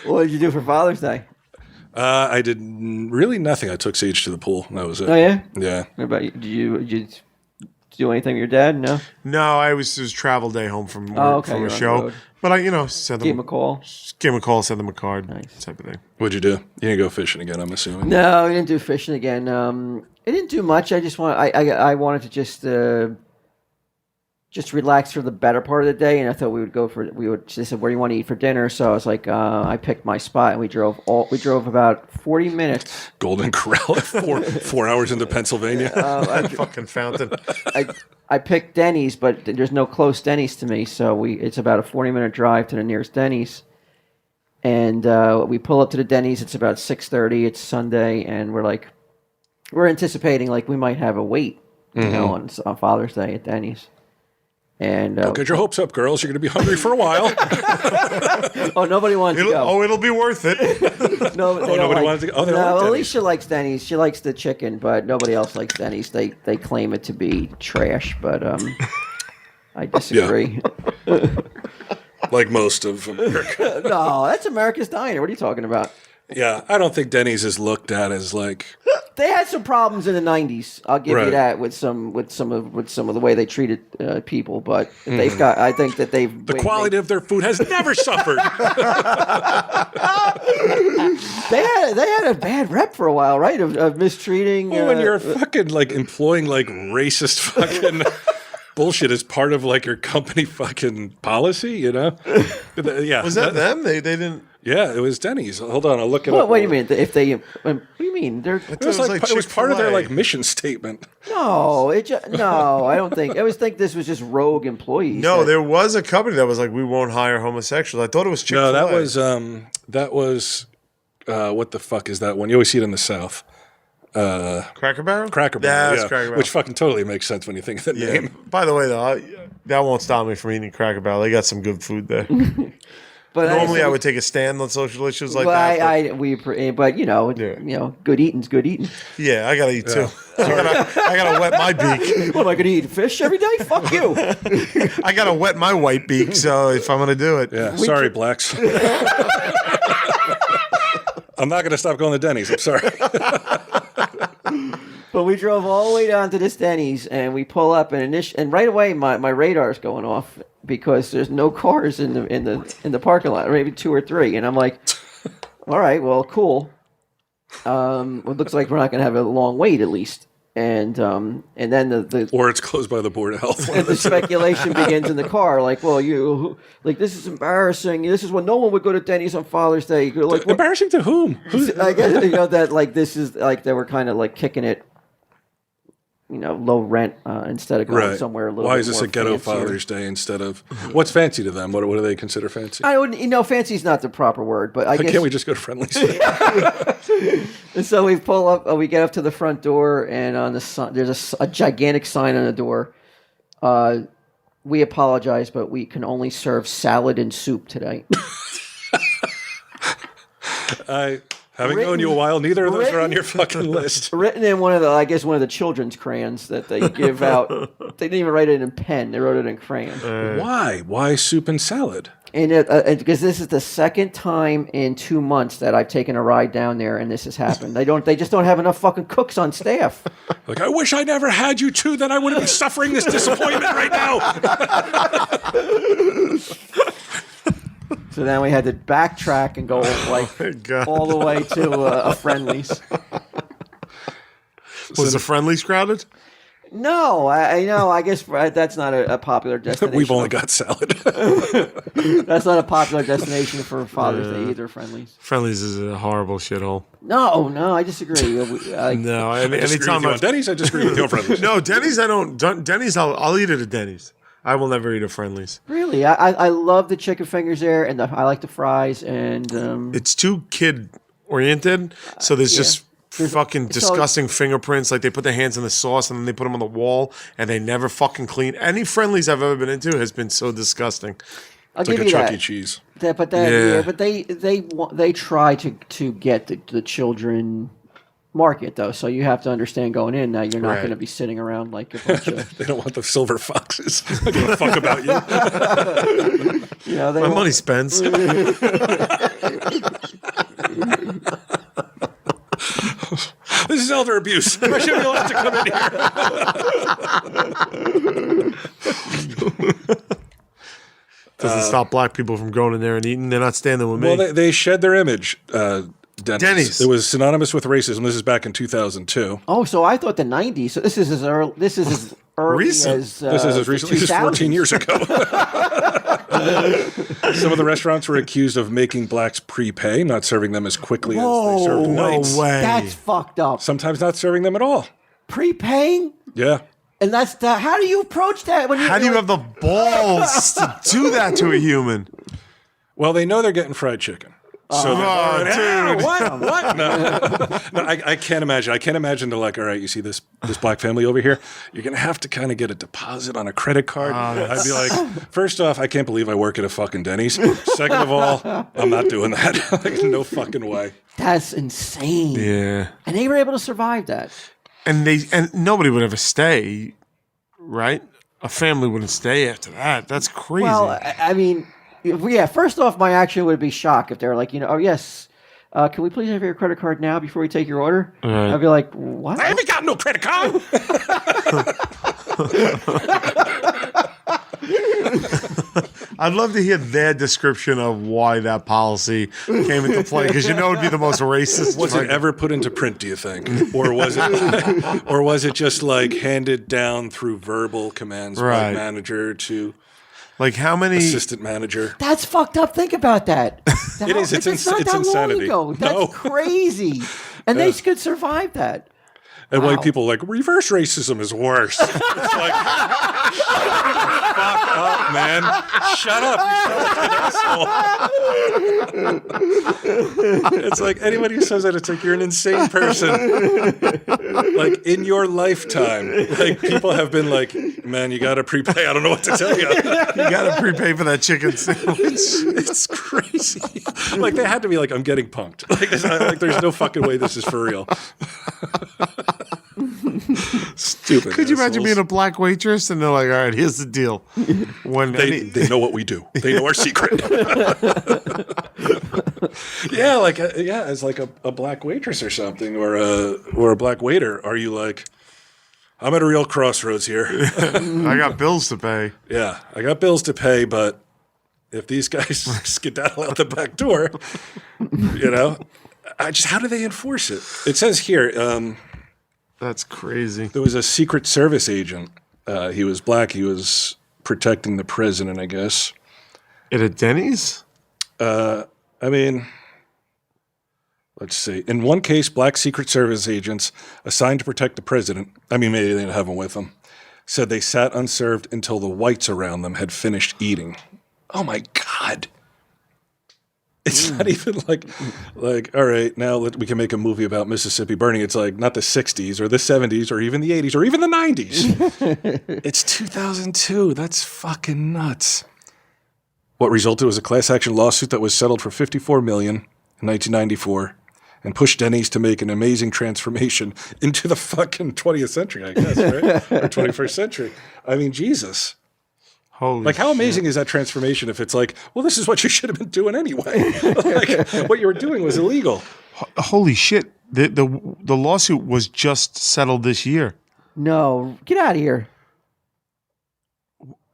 What did you do for Father's Day? I did really nothing. I took Sage to the pool. That was it. Oh yeah. Yeah. What about you? Did you do anything with your dad? No. No, it was travel day home from work, okay, from you're a on the show. road. But I, sent Give him them, a call. give him a call, send them a card, Nice. type of thing. What'd you do? You didn't go fishing again, I'm assuming. No, we didn't do fishing again. I didn't do much. I just I wanted to just relax for the better part of the day, and I thought they said, where do you want to eat for dinner? So I was like, I picked my spot, and we drove about 40 minutes. Golden Corral at 4 hours into Pennsylvania. Fucking fountain. I picked Denny's, but there's no close Denny's to me, so it's about a 40-minute drive to the nearest Denny's. And we pull up to the Denny's. It's about 6:30. It's Sunday, and we're anticipating like we might have a wait, on Father's Day at Denny's. And Don't get your hopes up, girls. You're going to be hungry for a while. nobody wanted to go. It'll be worth it. No, they don't nobody wanted to go? Oh, they don't like Denny's. Alicia likes Denny's. She likes the chicken, but nobody else likes Denny's. They claim it to be trash, but I disagree. Like most of America. No, that's America's Diner. What are you talking about? Yeah, I don't think Denny's is looked at as like. They had some problems in the '90s. I'll give you Right. that with some of the way they treated people, but they've got. I think that they've The quality of their food has never suffered. They had a bad rep for a while, right? Of mistreating. When you're fucking like employing like racist fucking bullshit as part of like your company fucking policy, Yeah. Was that them? They didn't. Yeah, it was Denny's. Hold on, I'll look it What, up. what do you mean? If they? What do you mean? They're It was like it was part of their Chick-fil-A. like mission statement. no. No, I don't think. I always think this was just rogue employees. No, that- there was a company that was like, we won't hire homosexuals. I thought it was Chick-fil-A. No, that was what the fuck is that one? You always see it in the South. Cracker Barrel? Cracker Barrel, That's yeah, Cracker Barrel. which fucking totally makes sense when you think of the Yeah. name. By the way, though, that won't stop me from eating Cracker Barrel. They got some good food there. But Normally, I would take a stand on social issues like that. But Yeah. good eating's good eating. Yeah, I gotta eat too. I gotta wet my beak. What am I gonna eat? Fish every day? Fuck you. I gotta wet my white beak. So if I'm gonna do it, Yeah, sorry, blacks. I'm not going to stop going to Denny's. I'm sorry. But we drove all the way down to this Denny's, and we pull up, and right away my radar's going off because there's no cars in the parking lot, or maybe 2 or 3, and I'm like, all right, well, cool. It looks like we're not going to have a long wait at least, and then the Or it's closed by the Board of Health. and the speculation begins in the car, like, well, this is embarrassing. This is when no one would go to Denny's on Father's Day. You're like, what? Embarrassing to whom? I guess that like this is like they were kind of like kicking it, low rent instead of going somewhere a little. Why bit is this more a ghetto fancier. Father's Day instead of what's fancy to them? What do they consider fancy? I wouldn't. Fancy is not the proper word, but I guess. Can't we just go to Friendly's? And so we pull up. We get up to the front door, and on the sign, there's a gigantic sign on the door. We apologize, but we can only serve salad and soup today. Having known you a while, neither of those are on your fucking list. Written in one of the children's crayons that they give out. They didn't even write it in pen; they wrote it in crayon. Why? Why soup and salad? And because this is the second time in 2 months that I've taken a ride down there, and this has happened. They just don't have enough fucking cooks on staff. Like, I wish I never had you two, then I wouldn't be suffering this disappointment right now. So then we had to backtrack and go all the way to a Friendly's. Was the Friendly's crowded? No, I know. I guess that's not a popular destination. We've only got salad. That's not a popular destination for Father's Day either, Friendly's. Friendly's is a horrible shithole. No, I disagree. No, I mean, Anytime on Denny's, I disagree with your Friendly's. No, Denny's, I don't. Denny's, I'll eat it at Denny's. I will never eat at Friendly's. Really, I love the chicken fingers there, and I like the fries, and It's too kid oriented, so there's just fucking disgusting fingerprints. Like they put their hands in the sauce and then they put them on the wall, and they never fucking clean. Any Friendly's I've ever been into has been so disgusting. I'll It's give like a you Chuck that. E. Cheese. But they try to get the children market though, so you have to understand going in that you're not going to be sitting around like a bunch of. They don't want the silver foxes. I give a fuck about you. My money spends. This is elder abuse. I shouldn't be allowed to come in here. Doesn't stop black people from going in there and eating. They're not standing with me. Well, they shed their image. Denny's. It was synonymous with racism. This is back in 2002. Oh, so I thought the '90s. So this is as early. This is as early Recent. as. This is as recently as 14 years ago. Some of the restaurants were accused of making blacks prepay, not serving them as quickly as they served whites. No way. That's fucked up. Sometimes not serving them at all. Prepaying, Yeah. and that's the. How do you approach that when How do you have the balls to do that to a human? Well, they know they're getting fried chicken. So dude. what? No, I can't imagine. I can't imagine they're like, all right, you see this black family over here? You're going to have to kind of get a deposit on a credit card. I'd be like, first off, I can't believe I work at a fucking Denny's. Second of all, I'm not doing that. Like, no fucking way. That's insane. Yeah. And they were able to survive that. And nobody would ever stay, right? A family wouldn't stay after that. That's crazy. Well, I mean, yeah. First off, my action would be shock if they were like, oh yes, can we please have your credit card now before we take your order? Right. I'd be like, what? I haven't got no credit card. I'd love to hear their description of why that policy came into play, because it would be the most racist. Was it ever put into print, do you think? Or was it just like handed down through verbal commands by manager to like how many assistant manager? That's fucked up. Think about that. It is. It's not that insanity. long ago. That's crazy. And they could survive that. And white people are like, reverse racism is worse. It's like, fuck up, man. Shut up, you asshole. It's like anybody who says that, it's like you're an insane person. Like in your lifetime, like people have been like, man, you got to prepay. I don't know what to tell you. You got to prepay for that chicken sandwich. It's crazy. Like they had to be like, I'm getting punked. Like there's no fucking way this is for real. Stupid. Could you imagine being a black waitress and they're like, all right, here's the deal. When they know what we do. They know our secret. As like a black waitress or something, or a black waiter. Are you like, I'm at a real crossroads here. I got bills to pay. Yeah, I got bills to pay, but if these guys skedaddle out the back door, how do they enforce it? It says here. That's crazy. There was a Secret Service agent. He was black. He was protecting the president, I guess. At a Denny's? Let's see. In one case, black Secret Service agents assigned to protect the president, maybe they didn't have him with them, said they sat unserved until the whites around them had finished eating. Oh, my God. It's not even like, all right, now we can make a movie about Mississippi burning. It's like not the 60s or the 70s or even the 80s or even the 90s. It's 2002. That's fucking nuts. What resulted was a class action lawsuit that was settled for $54 million in 1994 and pushed Denny's to make an amazing transformation into the fucking 20th century, I guess, right? Or 21st century. I mean, Jesus. Holy how amazing is that transformation if it's like, well, this is what you should have been doing anyway. Like, what you were doing was illegal. Holy shit. The lawsuit was just settled this year. No, get out of here.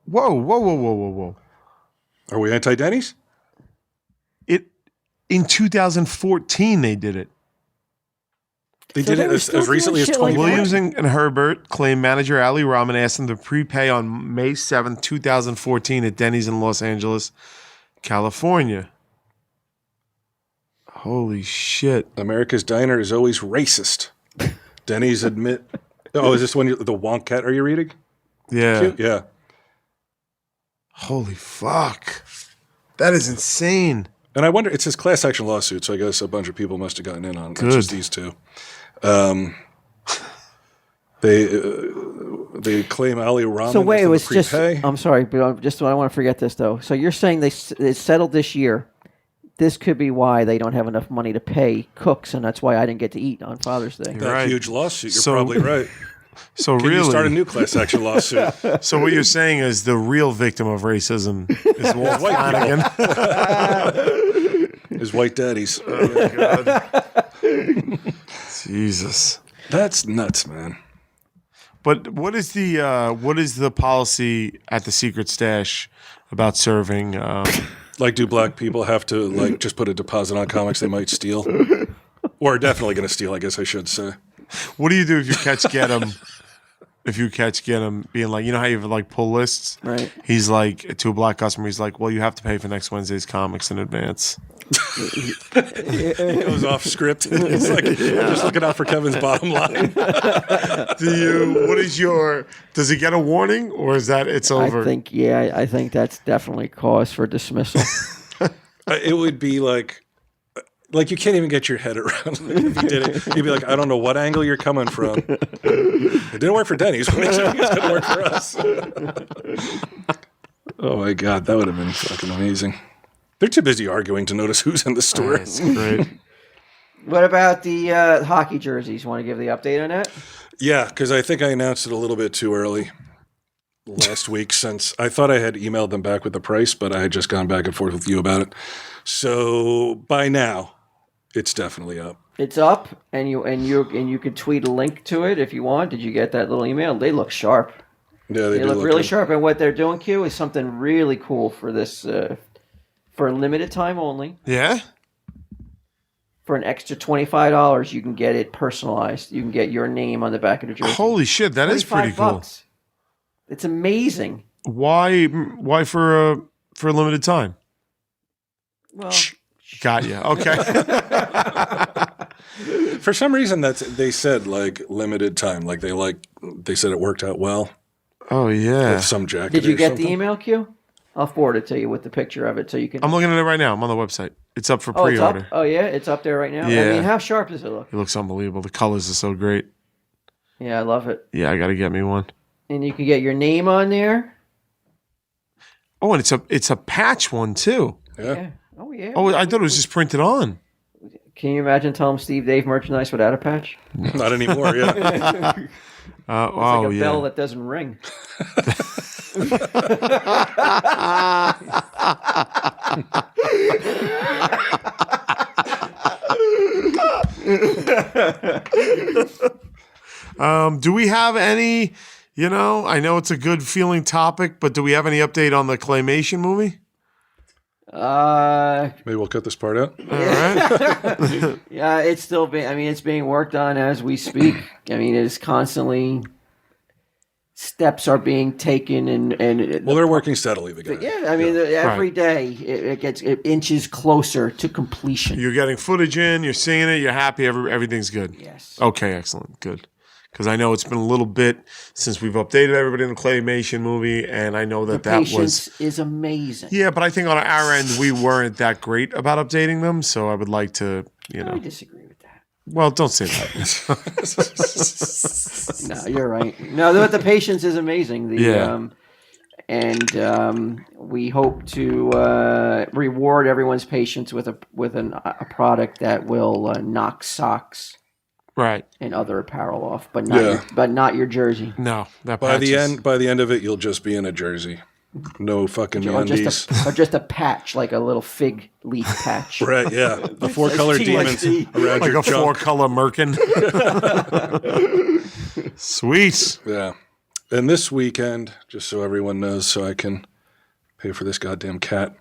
Whoa. Are we anti-Denny's? In 2014, they did it. They So did they it were as still recently doing as shit like 20. Williams and Herbert claimed manager Ali Rahman asked them to prepay on May 7th, 2014 at Denny's in Los Angeles, California. Holy shit. America's diner is always racist. Denny's admit. Oh, is this one the Wonkat are you reading? Yeah. Yeah. Holy fuck. That is insane. And I wonder, it's his class action lawsuit, so I guess a bunch of people must have gotten in on it. Good. It's just these two. They claim Ali Rahman. So wait, it was prepay. just. I'm sorry, but I don't want to forget this though. So you're saying they settled this year. This could be why they don't have enough money to pay cooks, and that's why I didn't get to eat on Father's Day. That Right. huge lawsuit. You're So- probably right. So Can really, you start a new class action lawsuit? so what you're saying is the real victim of racism is Walt white Flanagan. His white daddies. Oh my God. Jesus. That's nuts, man. But what is the policy at the Secret Stash about serving? Like, do black people have to like just put a deposit on comics they might steal, or are definitely going to steal? I guess I should say. What do you do if you get him? If you get him being like, you know how you have like pull lists? Right. He's like, to a black customer, he's like, well, you have to pay for next Wednesday's comics in advance. It goes off script. It's like just looking out for Kevin's bottom line. Does he get a warning or is that it's over? I think that's definitely cause for dismissal. It would be like you can't even get your head around if you did it. You'd be like, I don't know what angle you're coming from. It didn't work for Denny's. But it's going to work for us. Oh my God, that would have been fucking amazing. They're too busy arguing to notice who's in the store. That's great. What about the hockey jerseys? Want to give the update on that? Yeah, because I think I announced it a little bit too early last week since I thought I had emailed them back with the price, but I had just gone back and forth with you about it. So by now, it's definitely up. It's up, and you could tweet a link to it if you want. Did you get that little email? They look sharp. Yeah, They do look really good. sharp, and what they're doing, Q, is something really cool for this for a limited time only. Yeah? For an extra $25, you can get it personalized. You can get your name on the back of the jersey. Holy shit, that is pretty cool. $25. It's amazing. Why for a limited time? Well, Got you. Okay. For some reason, they said like limited time. Like they said it worked out well Oh yeah. with some jacket. did you or get something. the email, Q? I'll forward it to you with the picture of it so you can. I'm looking at it right now. I'm on the website. It's up for Oh, it's up. pre-order. Oh yeah, it's up there right now. I Yeah. mean, how sharp does it look? It looks unbelievable. The colors are so great. Yeah, I love it. Yeah, I got to get me one. And you can get your name on there. Oh, and it's a patch one too. Yeah. Oh yeah. Oh, I thought it was just printed on. Can you imagine telling Steve Dave merchandise without a patch? Not anymore. Yeah. It's Oh like a yeah. bell that doesn't ring. Do we have any? You know, I know it's a good feeling topic, but do we have any update on the claymation movie? Maybe we'll cut this part out. All right. Yeah, it's still being. I mean, it's being worked on as we speak. I mean, it's constantly steps are being taken, and Well, they're working steadily. The guys. yeah. I mean, every day it gets inches closer to completion. You're getting footage in. You're seeing it. You're happy. Everything's good. Yes. Okay. Excellent. Good. because I know it's been a little bit since we've updated everybody in the Claymation movie, and I know that The that patience was is amazing. yeah, but I think on our end we weren't that great about updating them, so I would like to, I disagree with that. Well, don't say that. No, you're right. No, the patience is amazing. We hope to reward everyone's patience with a product that will knock socks Right. and other apparel off, but not your jersey. No, that By the patches. end of it, you'll just be in a jersey. No fucking Or undies. just a patch, like a little fig leaf patch. Right, yeah. The 4-color demons TXT. around Like your a junk. 4-color merkin. Sweet. Yeah. And this weekend, just so everyone knows, so I can pay for this goddamn cat,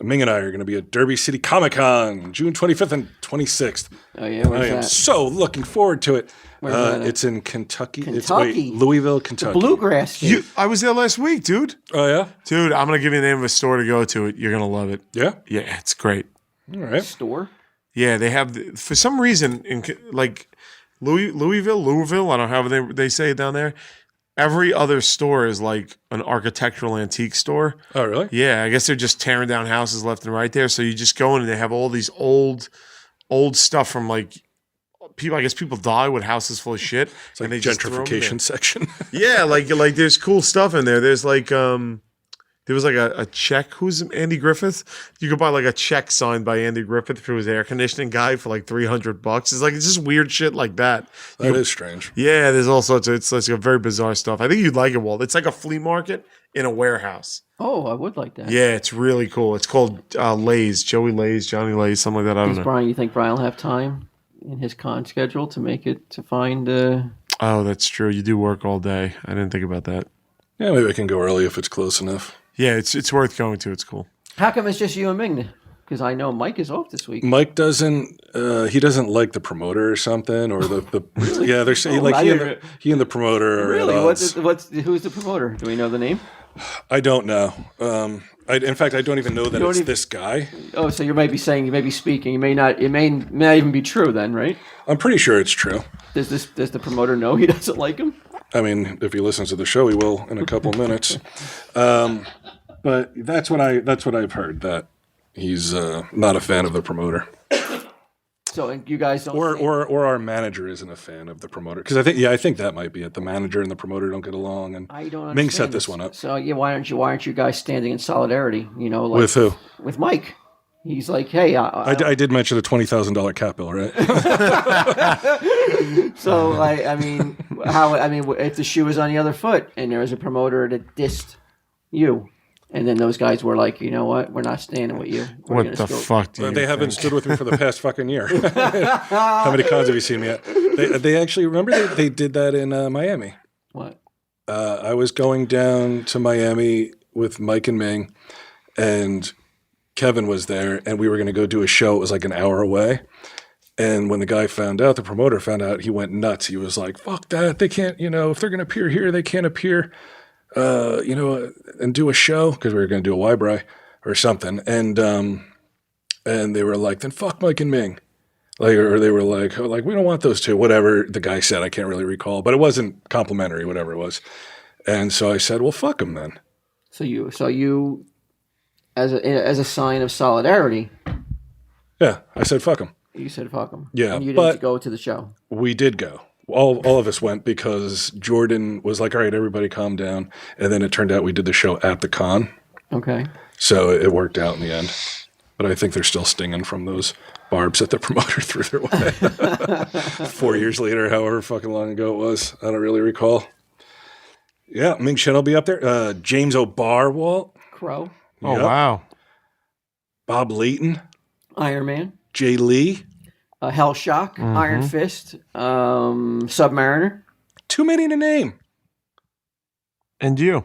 Ming and I are going to be at Derby City Comic Con, June 25th and 26th. Oh yeah, where's I am that? so looking forward to it. Where's that at? It's in Kentucky. Kentucky? Louisville, Kentucky. Bluegrass state. I was there last week, dude. Oh, yeah? Dude, I'm going to give you the name of a store to go to. You're going to love it. Yeah? Yeah, it's great. All right. store. Yeah, they have, for some reason, in like Louisville, I don't know how they say it down there. Every other store is like an architectural antique store. Oh, really? Yeah, I guess they're just tearing down houses left and right there. So you just go in and they have all these old stuff from like people. I guess people die with houses full of shit. It's like and they just throw 'em there. gentrification section. Yeah, like there's cool stuff in there. There's like there was like a check. Who's Andy Griffith? You could buy like a check signed by Andy Griffith for his air conditioning guy for like $300. It's just weird shit like that. That is strange. Yeah, there's all sorts of it's like very bizarre stuff. I think you'd like it, Walt. It's like a flea market in a warehouse. Oh, I would like that. Yeah, it's really cool. It's called Lay's, Joey Lay's, Johnny Lay's, something like that. I don't know. You think Brian will have time in his con schedule to find? Oh, that's true. You do work all day. I didn't think about that. Yeah, maybe I can go early if it's close enough. Yeah, it's worth going to. It's cool. How come it's just you and Ming? Because I know Mike is off this week. Mike doesn't. He doesn't like the promoter or something, or the yeah. They're saying like he and the promoter are Really? at odds. Who's the promoter? Do we know the name? I don't know. In fact, I don't even know that it's this guy. Oh, so you may be speaking. You may not. It may not even be true then, right? I'm pretty sure it's true. Does the promoter know he doesn't like him? I mean, if he listens to the show, he will in a couple minutes. But that's what I've heard, that he's not a fan of the promoter. So you guys don't. Or our manager isn't a fan of the promoter, because I think that might be it. The manager and the promoter don't get along, and I don't. Ming set this one up. So yeah, why aren't you guys standing in solidarity? You know, like, With who? With Mike. He's like, hey, I did mention the $20,000 cap bill, right? So I mean, if the shoe was on the other foot and there was a promoter that dissed you, and then those guys were like, you know what, we're not standing with you. What the fuck do you They haven't think? stood with me for the past fucking year. How many cons have you seen me at? They actually, remember they did that in Miami. What? I was going down to Miami with Mike and Ming, and Kevin was there, and we were going to go do a show. It was like an hour away. And when the guy the promoter found out, he went nuts. He was like, fuck that. They can't, if they're going to appear here, they can't appear, and do a show, because we were going to do a Y-Bri or something. And they were like, then fuck Mike and Ming. Or they were like, we don't want those two. Whatever the guy said, I can't really recall. But it wasn't complimentary, whatever it was. And so I said, well, fuck him then. So you, as a sign of solidarity, Yeah, I said, fuck him. you said fuck him. Yeah, And you but- didn't go to the show. We did go. All of us went, because Jordan was like, all right, everybody calm down. And then it turned out we did the show at the con. Okay. So it worked out in the end. But I think they're still stinging from those barbs that the promoter threw their way. 4 years later, however fucking long ago it was. I don't really recall. Yeah, Ming Chen will be up there. James O'Barr, Walt. Crow. Oh, Yep. wow. Bob Layton. Iron Man. Jay Lee. Hell Shock. Iron Fist. Submariner. Too many to name. And you?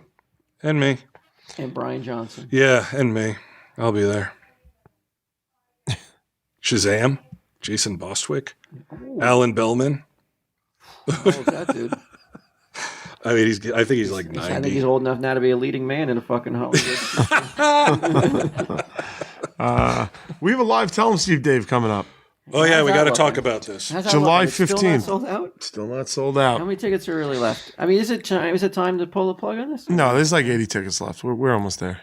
And me. And Brian Johnson. Yeah, and me. I'll be there. Shazam. Jason Bostwick. Alan Bellman. How old is that dude? I mean, I think he's like 90. I think he's old enough now to be a leading man in a fucking Hollywood. We have a live Tell 'em Steve Dave coming up. Oh yeah, we got to that talk looking? about this. How's that July looking? It's still not 15th. sold out? Still not sold How out. many tickets are really left? I mean, is it time to pull the plug on this? No, there's like 80 tickets left. We're almost there.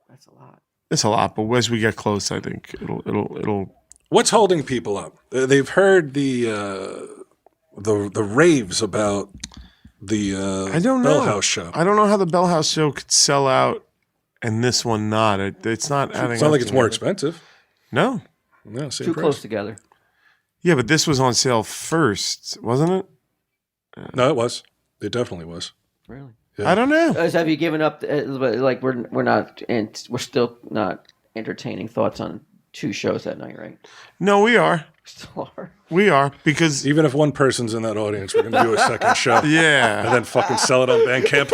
That's a lot. It's a lot, but as we get close, I think it'll. What's holding people up? They've heard the raves about the I don't know. Bell House show. I don't know how the Bell House show could sell out and this one not. It's not adding. It's not like up it's more together. expensive. No. No, same Too price. close together. Yeah, but this was on sale first, wasn't it? No, it was. It definitely was. Really? Yeah. I don't know. Have you given up? Like we're not, and we're still not entertaining thoughts on 2 shows that night, right? No, we are. Still are. We are because Even if one person's in that audience, we're going to do a second show. yeah. And then fucking sell it on Bandcamp.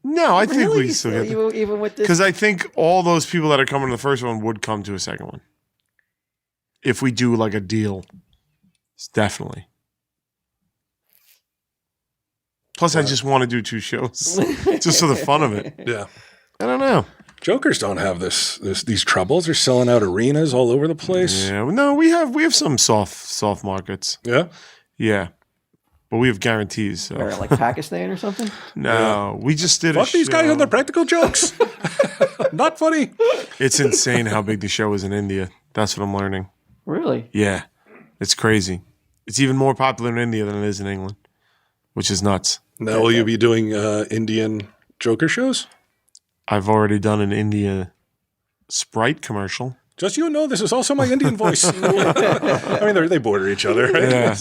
No, I think Really? we still get Even with this. because I think all those people that are coming to the first one would come to a second one if we do like a deal. It's definitely. Plus, I just want to do 2 shows just for the fun of it. Yeah. I don't know. Jokers don't have these troubles. They're selling out arenas all over the place. Yeah, no, we have some soft markets. Yeah. Yeah, but we have guarantees. So. Where, like Pakistan or something? No, we just did. Fuck these guys on their practical jokes. Not funny. It's insane how big the show is in India. That's what I'm learning. Really? Yeah, it's crazy. It's even more popular in India than it is in England, which is nuts. Now will you be doing Indian Joker shows? I've already done an India Sprite commercial. Just you know, this is also my Indian voice. I mean, they border each other, right? Yeah.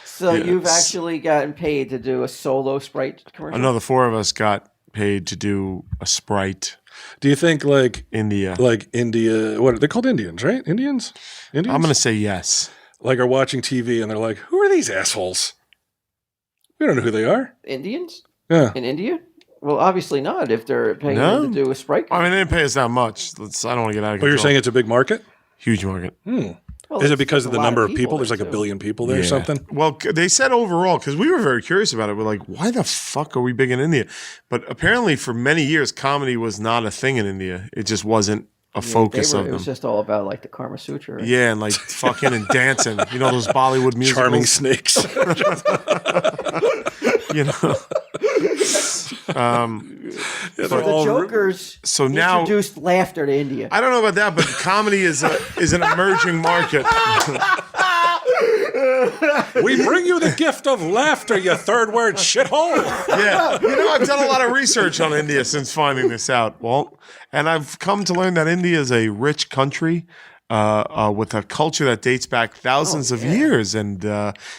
So you've actually gotten paid to do a solo Sprite commercial? Another 4 of us got paid to do a Sprite Do you think like India. India? What they're called Indians, right? Indians. I'm going to say yes. Like are watching TV and they're like, who are these assholes? We don't know who they are. Indians? Yeah. In India? Well, obviously not if they're paying No. them to do a Sprite I commercial. mean, they didn't pay us that much. I don't want to get out of But control. you're saying it's a big market? Huge market. Well, Is it it's because of a the lot number of people? there, There's like a too. billion people there or Yeah. something? Well, they said overall, because we were very curious about it. We're like, why the fuck are we big in India? But apparently for many years, comedy was not a thing in India. It just wasn't a focus of It them. was just all about like the Kama Sutra. Right? Yeah, and like fucking and dancing. You know those Bollywood musicals? Charming snakes. You know? So the Jokers So now- introduced laughter to India. I don't know about that, but comedy is an emerging market. We bring you the gift of laughter, you third word shithole. Yeah. You know, I've done a lot of research on India since finding this out, Walt. And I've come to learn that India is a rich country with a culture that dates back thousands of years. And,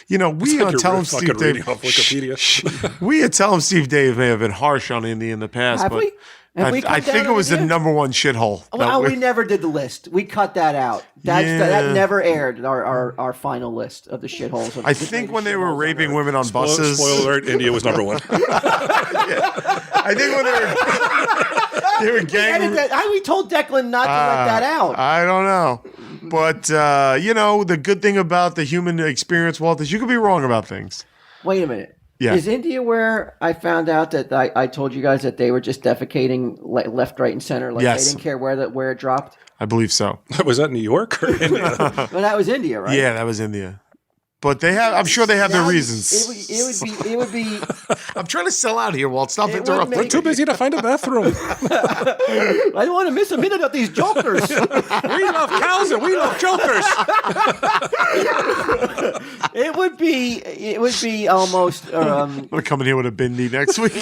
you know, we on Tell 'em Steve Dave, off Wikipedia. we at Tell 'em Steve Dave may have been harsh on India in the past, Have but we? Have we come I down think it on was the India? number one shithole. Well, we never did the list. We cut that out. That Yeah. never aired. Our final list of the shitholes. Of I the think greatest when they were shitholes on raping Earth. women on buses. Spoiler alert, India was number one. I think when they were gang. We told Declan not to let that out. I don't know. But, you know, the good thing about the human experience, Walt, is you could be wrong about things. Wait a minute. Yeah. Is India where I found out that I told you guys that they were just defecating left, right, and center? Like Yes. they didn't care where it dropped? I believe so. Was that New York or India? Well, that was India, right? Yeah, that was India. But they have, I'm sure they have their Now, reasons. It would be. I'm trying to sell out here, Walt. Stop It would interrupting. make- Too busy to find a bathroom. I don't want to miss a minute of these jokers. We love cows and we love jokers. It would be almost I'm going to come in here with a bindi next week.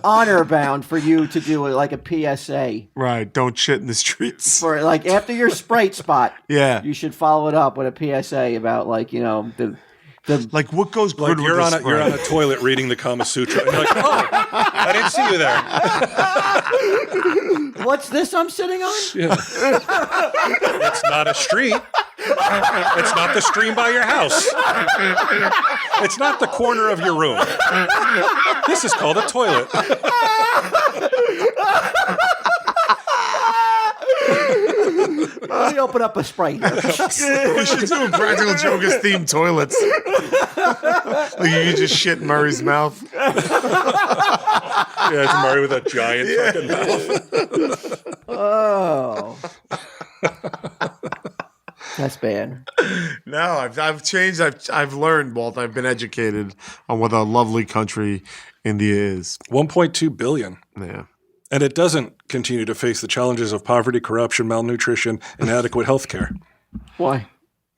honor bound for you to do like a PSA Right. Don't shit in the streets. for like after your Sprite spot. Yeah. You should follow it up with a PSA about like the Like what goes good Like with you're this on a toilet reading the Kama Sutra, and you're like, oh, I didn't see you there. what's this I'm sitting on? It's not a street. It's not the stream by your house. It's not the corner of your room. This is called a toilet. Let me open up a Sprite. We should do a Practical Jokers themed toilets. Like you can just shit in Murray's mouth. Yeah, it's Murray with that giant fucking mouth. Oh. That's bad. No, I've changed. I've learned, Walt. I've been educated on what a lovely country India is. 1.2 billion. Yeah. And it doesn't continue to face the challenges of poverty, corruption, malnutrition, inadequate health care. Why?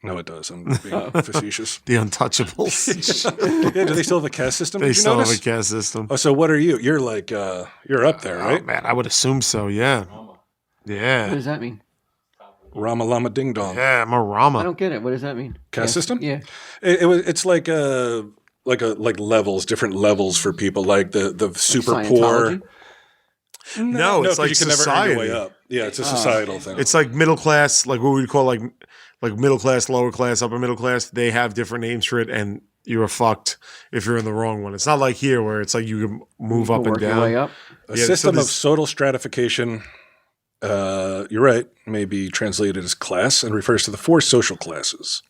No, it does. I'm being facetious. The untouchables. Yeah, do they still have a caste system? They Did you still notice? have a caste system. Oh, so what are you? You're like, you're up there, right? Oh, man, I would assume so. Yeah. What Yeah. does that mean? Rama Lama Ding Dong. Yeah, I'm a I Rama. don't get it. What does that mean? Caste system? Yeah. It's like levels, different levels for people, like the super poor. Scientology? No, it's 'cause like you can society. never earn your way up. Yeah, it's a societal thing. It's like middle class, like what we would call like middle class, lower class, upper middle class. They have different names for it, and you're fucked if you're in the wrong one. It's not like here where it's like you can move up and Work your down. way up. A Yeah, system so of social stratification, you're right, may be translated as class and refers to the four social classes.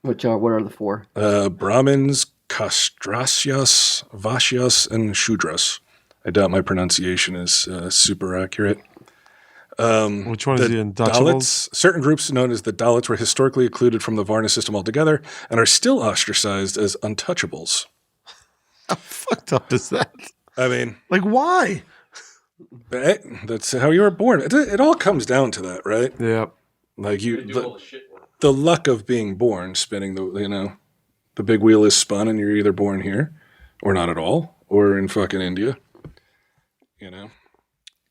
What are the four? Brahmins, Castrasyas, Vashyas, and Shudras. I doubt my pronunciation is super accurate. Which one is the untouchables? Dalits, certain groups known as the Dalits were historically excluded from the Varna system altogether and are still ostracized as untouchables. How fucked up is that? I mean, Like, why? that's how you were born. It all comes down to that, right? Yeah. Like the luck of being born, spinning the big wheel is spun, and you're either born here, or not at all, or in fucking India.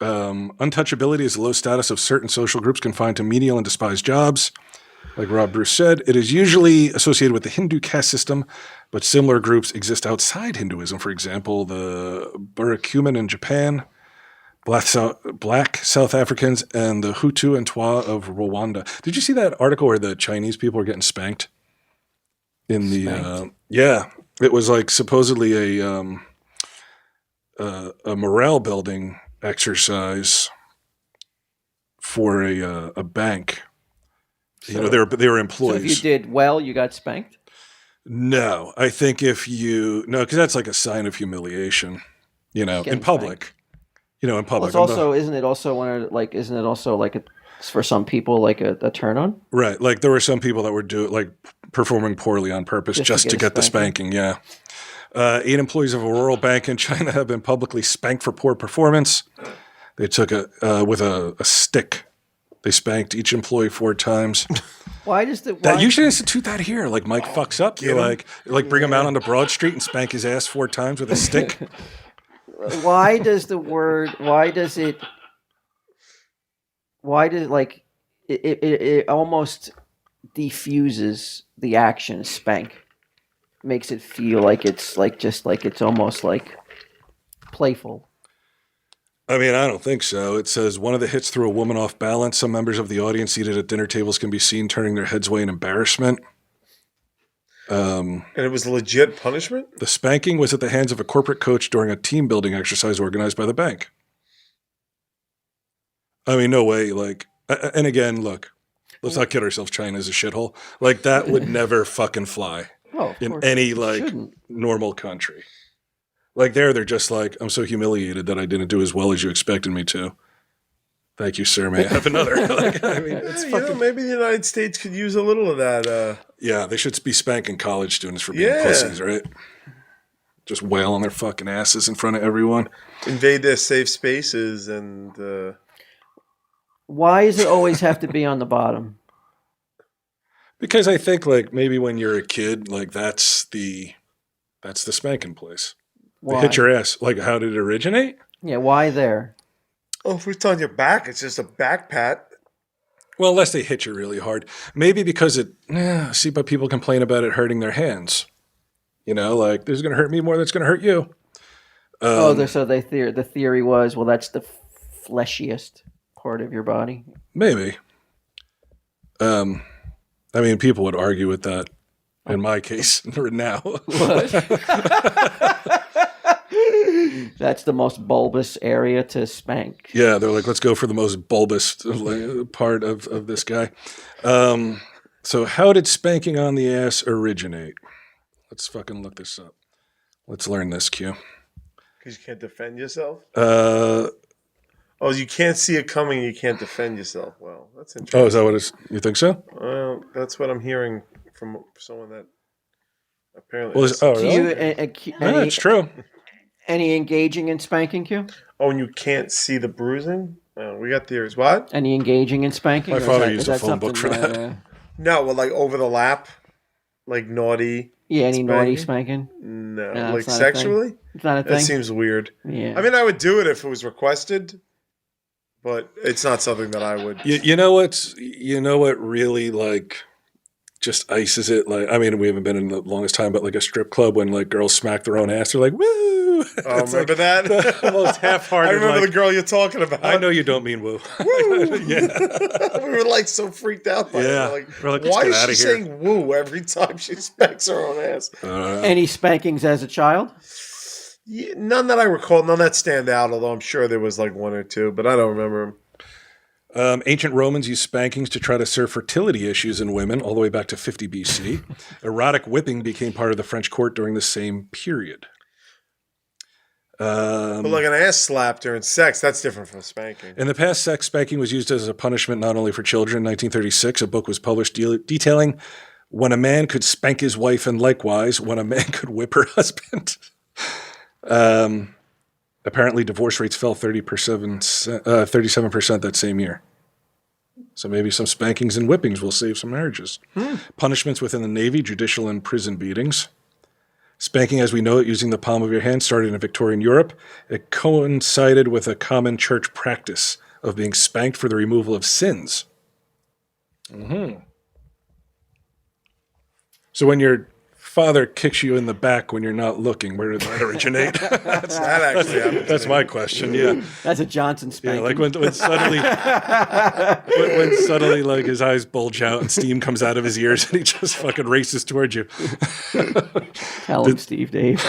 Untouchability is the low status of certain social groups confined to menial and despised jobs. Like Rob Bruce said, it is usually associated with the Hindu caste system, but similar groups exist outside Hinduism. For example, the Burakumin in Japan, Black South Africans, and the Hutu and Twa of Rwanda. Did you see that article where the Chinese people are getting spanked? Yeah, it was like supposedly a morale building exercise for a bank. So, they were so employees. if you did well, you got spanked? No, I think because that's like a sign of humiliation, in Getting public. In Well, public. it's also isn't it also for some people like a turn on? Right. Like there were some people that were performing poorly on purpose just to get the spanking. Yeah. 8 employees of a rural bank in China have been publicly spanked for poor performance. They took with a stick. They spanked each employee 4 times. Why does You should institute that here. Like Mike fucks up, you bring him out onto Broad Street and spank his ass 4 times with a stick. Why does it almost defuses the action spank? Makes it feel like it's it's almost like playful. I mean, I don't think so. It says one of the hits threw a woman off balance. Some members of the audience seated at dinner tables can be seen turning their heads away in embarrassment. And it was legit punishment? The spanking was at the hands of a corporate coach during a team building exercise organized by the bank. I mean, no way. And again, look, let's not kid ourselves. China's a shithole. Like that would never fucking fly in any normal country. Like they're just like, I'm so humiliated that I didn't do as well as you expected me to. Thank you, sir. May I have another? It's fucking... maybe the United States could use a little of that. Yeah, they should be spanking college students for being pussies, right? Just wail on their fucking asses in front of everyone. Invade their safe spaces and... Why does it always have to be on the bottom? Because I think maybe when you're a kid, that's the spanking place. Why? They hit your ass. How did it originate? Yeah, why there? Oh, if it's on your back, it's just a back pat. Well, unless they hit you really hard. Maybe because but people complain about it hurting their hands. This is going to hurt me more than it's going to hurt you. So the theory was, well, that's the fleshiest part of your body. Maybe. I mean, people would argue with that in my case now. What? That's the most bulbous area to spank. Yeah, they're like, let's go for the most bulbous part of this guy. So how did spanking on the ass originate? Let's fucking look this up. Let's learn this, Q. Because you can't defend yourself? Oh, you can't see it coming. You can't defend yourself. Well, that's interesting. oh, is that what it's? You think so? Well, that's what I'm hearing from someone that apparently. Well, oh, Do really? you, Yeah, it's true. any engaging in spanking, Q? Oh, and you can't see the bruising? We got theories. What? Any engaging in spanking? My Or is father that- used is a that phone book for something that. No, well, like over the lap, like naughty. Yeah, any naughty Spanking? spanking? No, No, like it's not a thing. sexually. It's not a That thing. seems weird. Yeah. I mean, I would do it if it was requested, but it's not something that I would. You know what really like just ices it? Like, I mean, we haven't been in the longest time, but like a strip club when like girls smack their own ass, they're like, woo! Oh, remember that? The most half-hearted. I remember like, the girl you're talking about. I know you don't mean woo. Yeah. We were like so freaked out by Yeah. it. Like, We're like, let's why get is outta she here. saying woo every time she smacks her own ass? Any spankings as a child? Yeah, none that I recall, none that stand out, although I'm sure there was like one or two, but I don't remember them. Ancient Romans used spankings to try to serve fertility issues in women all the way back to 50 BC. Erotic whipping became part of the French court during the same period. But like an ass slap during sex, that's different from spanking. In the past, sex spanking was used as a punishment not only for children. In 1936, a book was published detailing when a man could spank his wife and likewise when a man could whip her husband. Apparently, divorce rates fell 37% that same year. So maybe some spankings and whippings will save some marriages. Punishments within the Navy, judicial and prison beatings. Spanking, as we know it, using the palm of your hand, started in Victorian Europe. It coincided with a common church practice of being spanked for the removal of sins. So when your father kicks you in the back when you're not looking, where did that originate? That actually happens. That's my question. Yeah, That's a Johnson spanking. yeah. Like when suddenly, when suddenly, like his eyes bulge out and steam comes out of his ears, and he just fucking races towards you. Tell him, Steve Dave.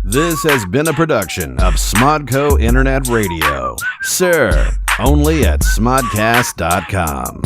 This has been a production of Smodco Internet Radio. Sir, only at smodcast.com.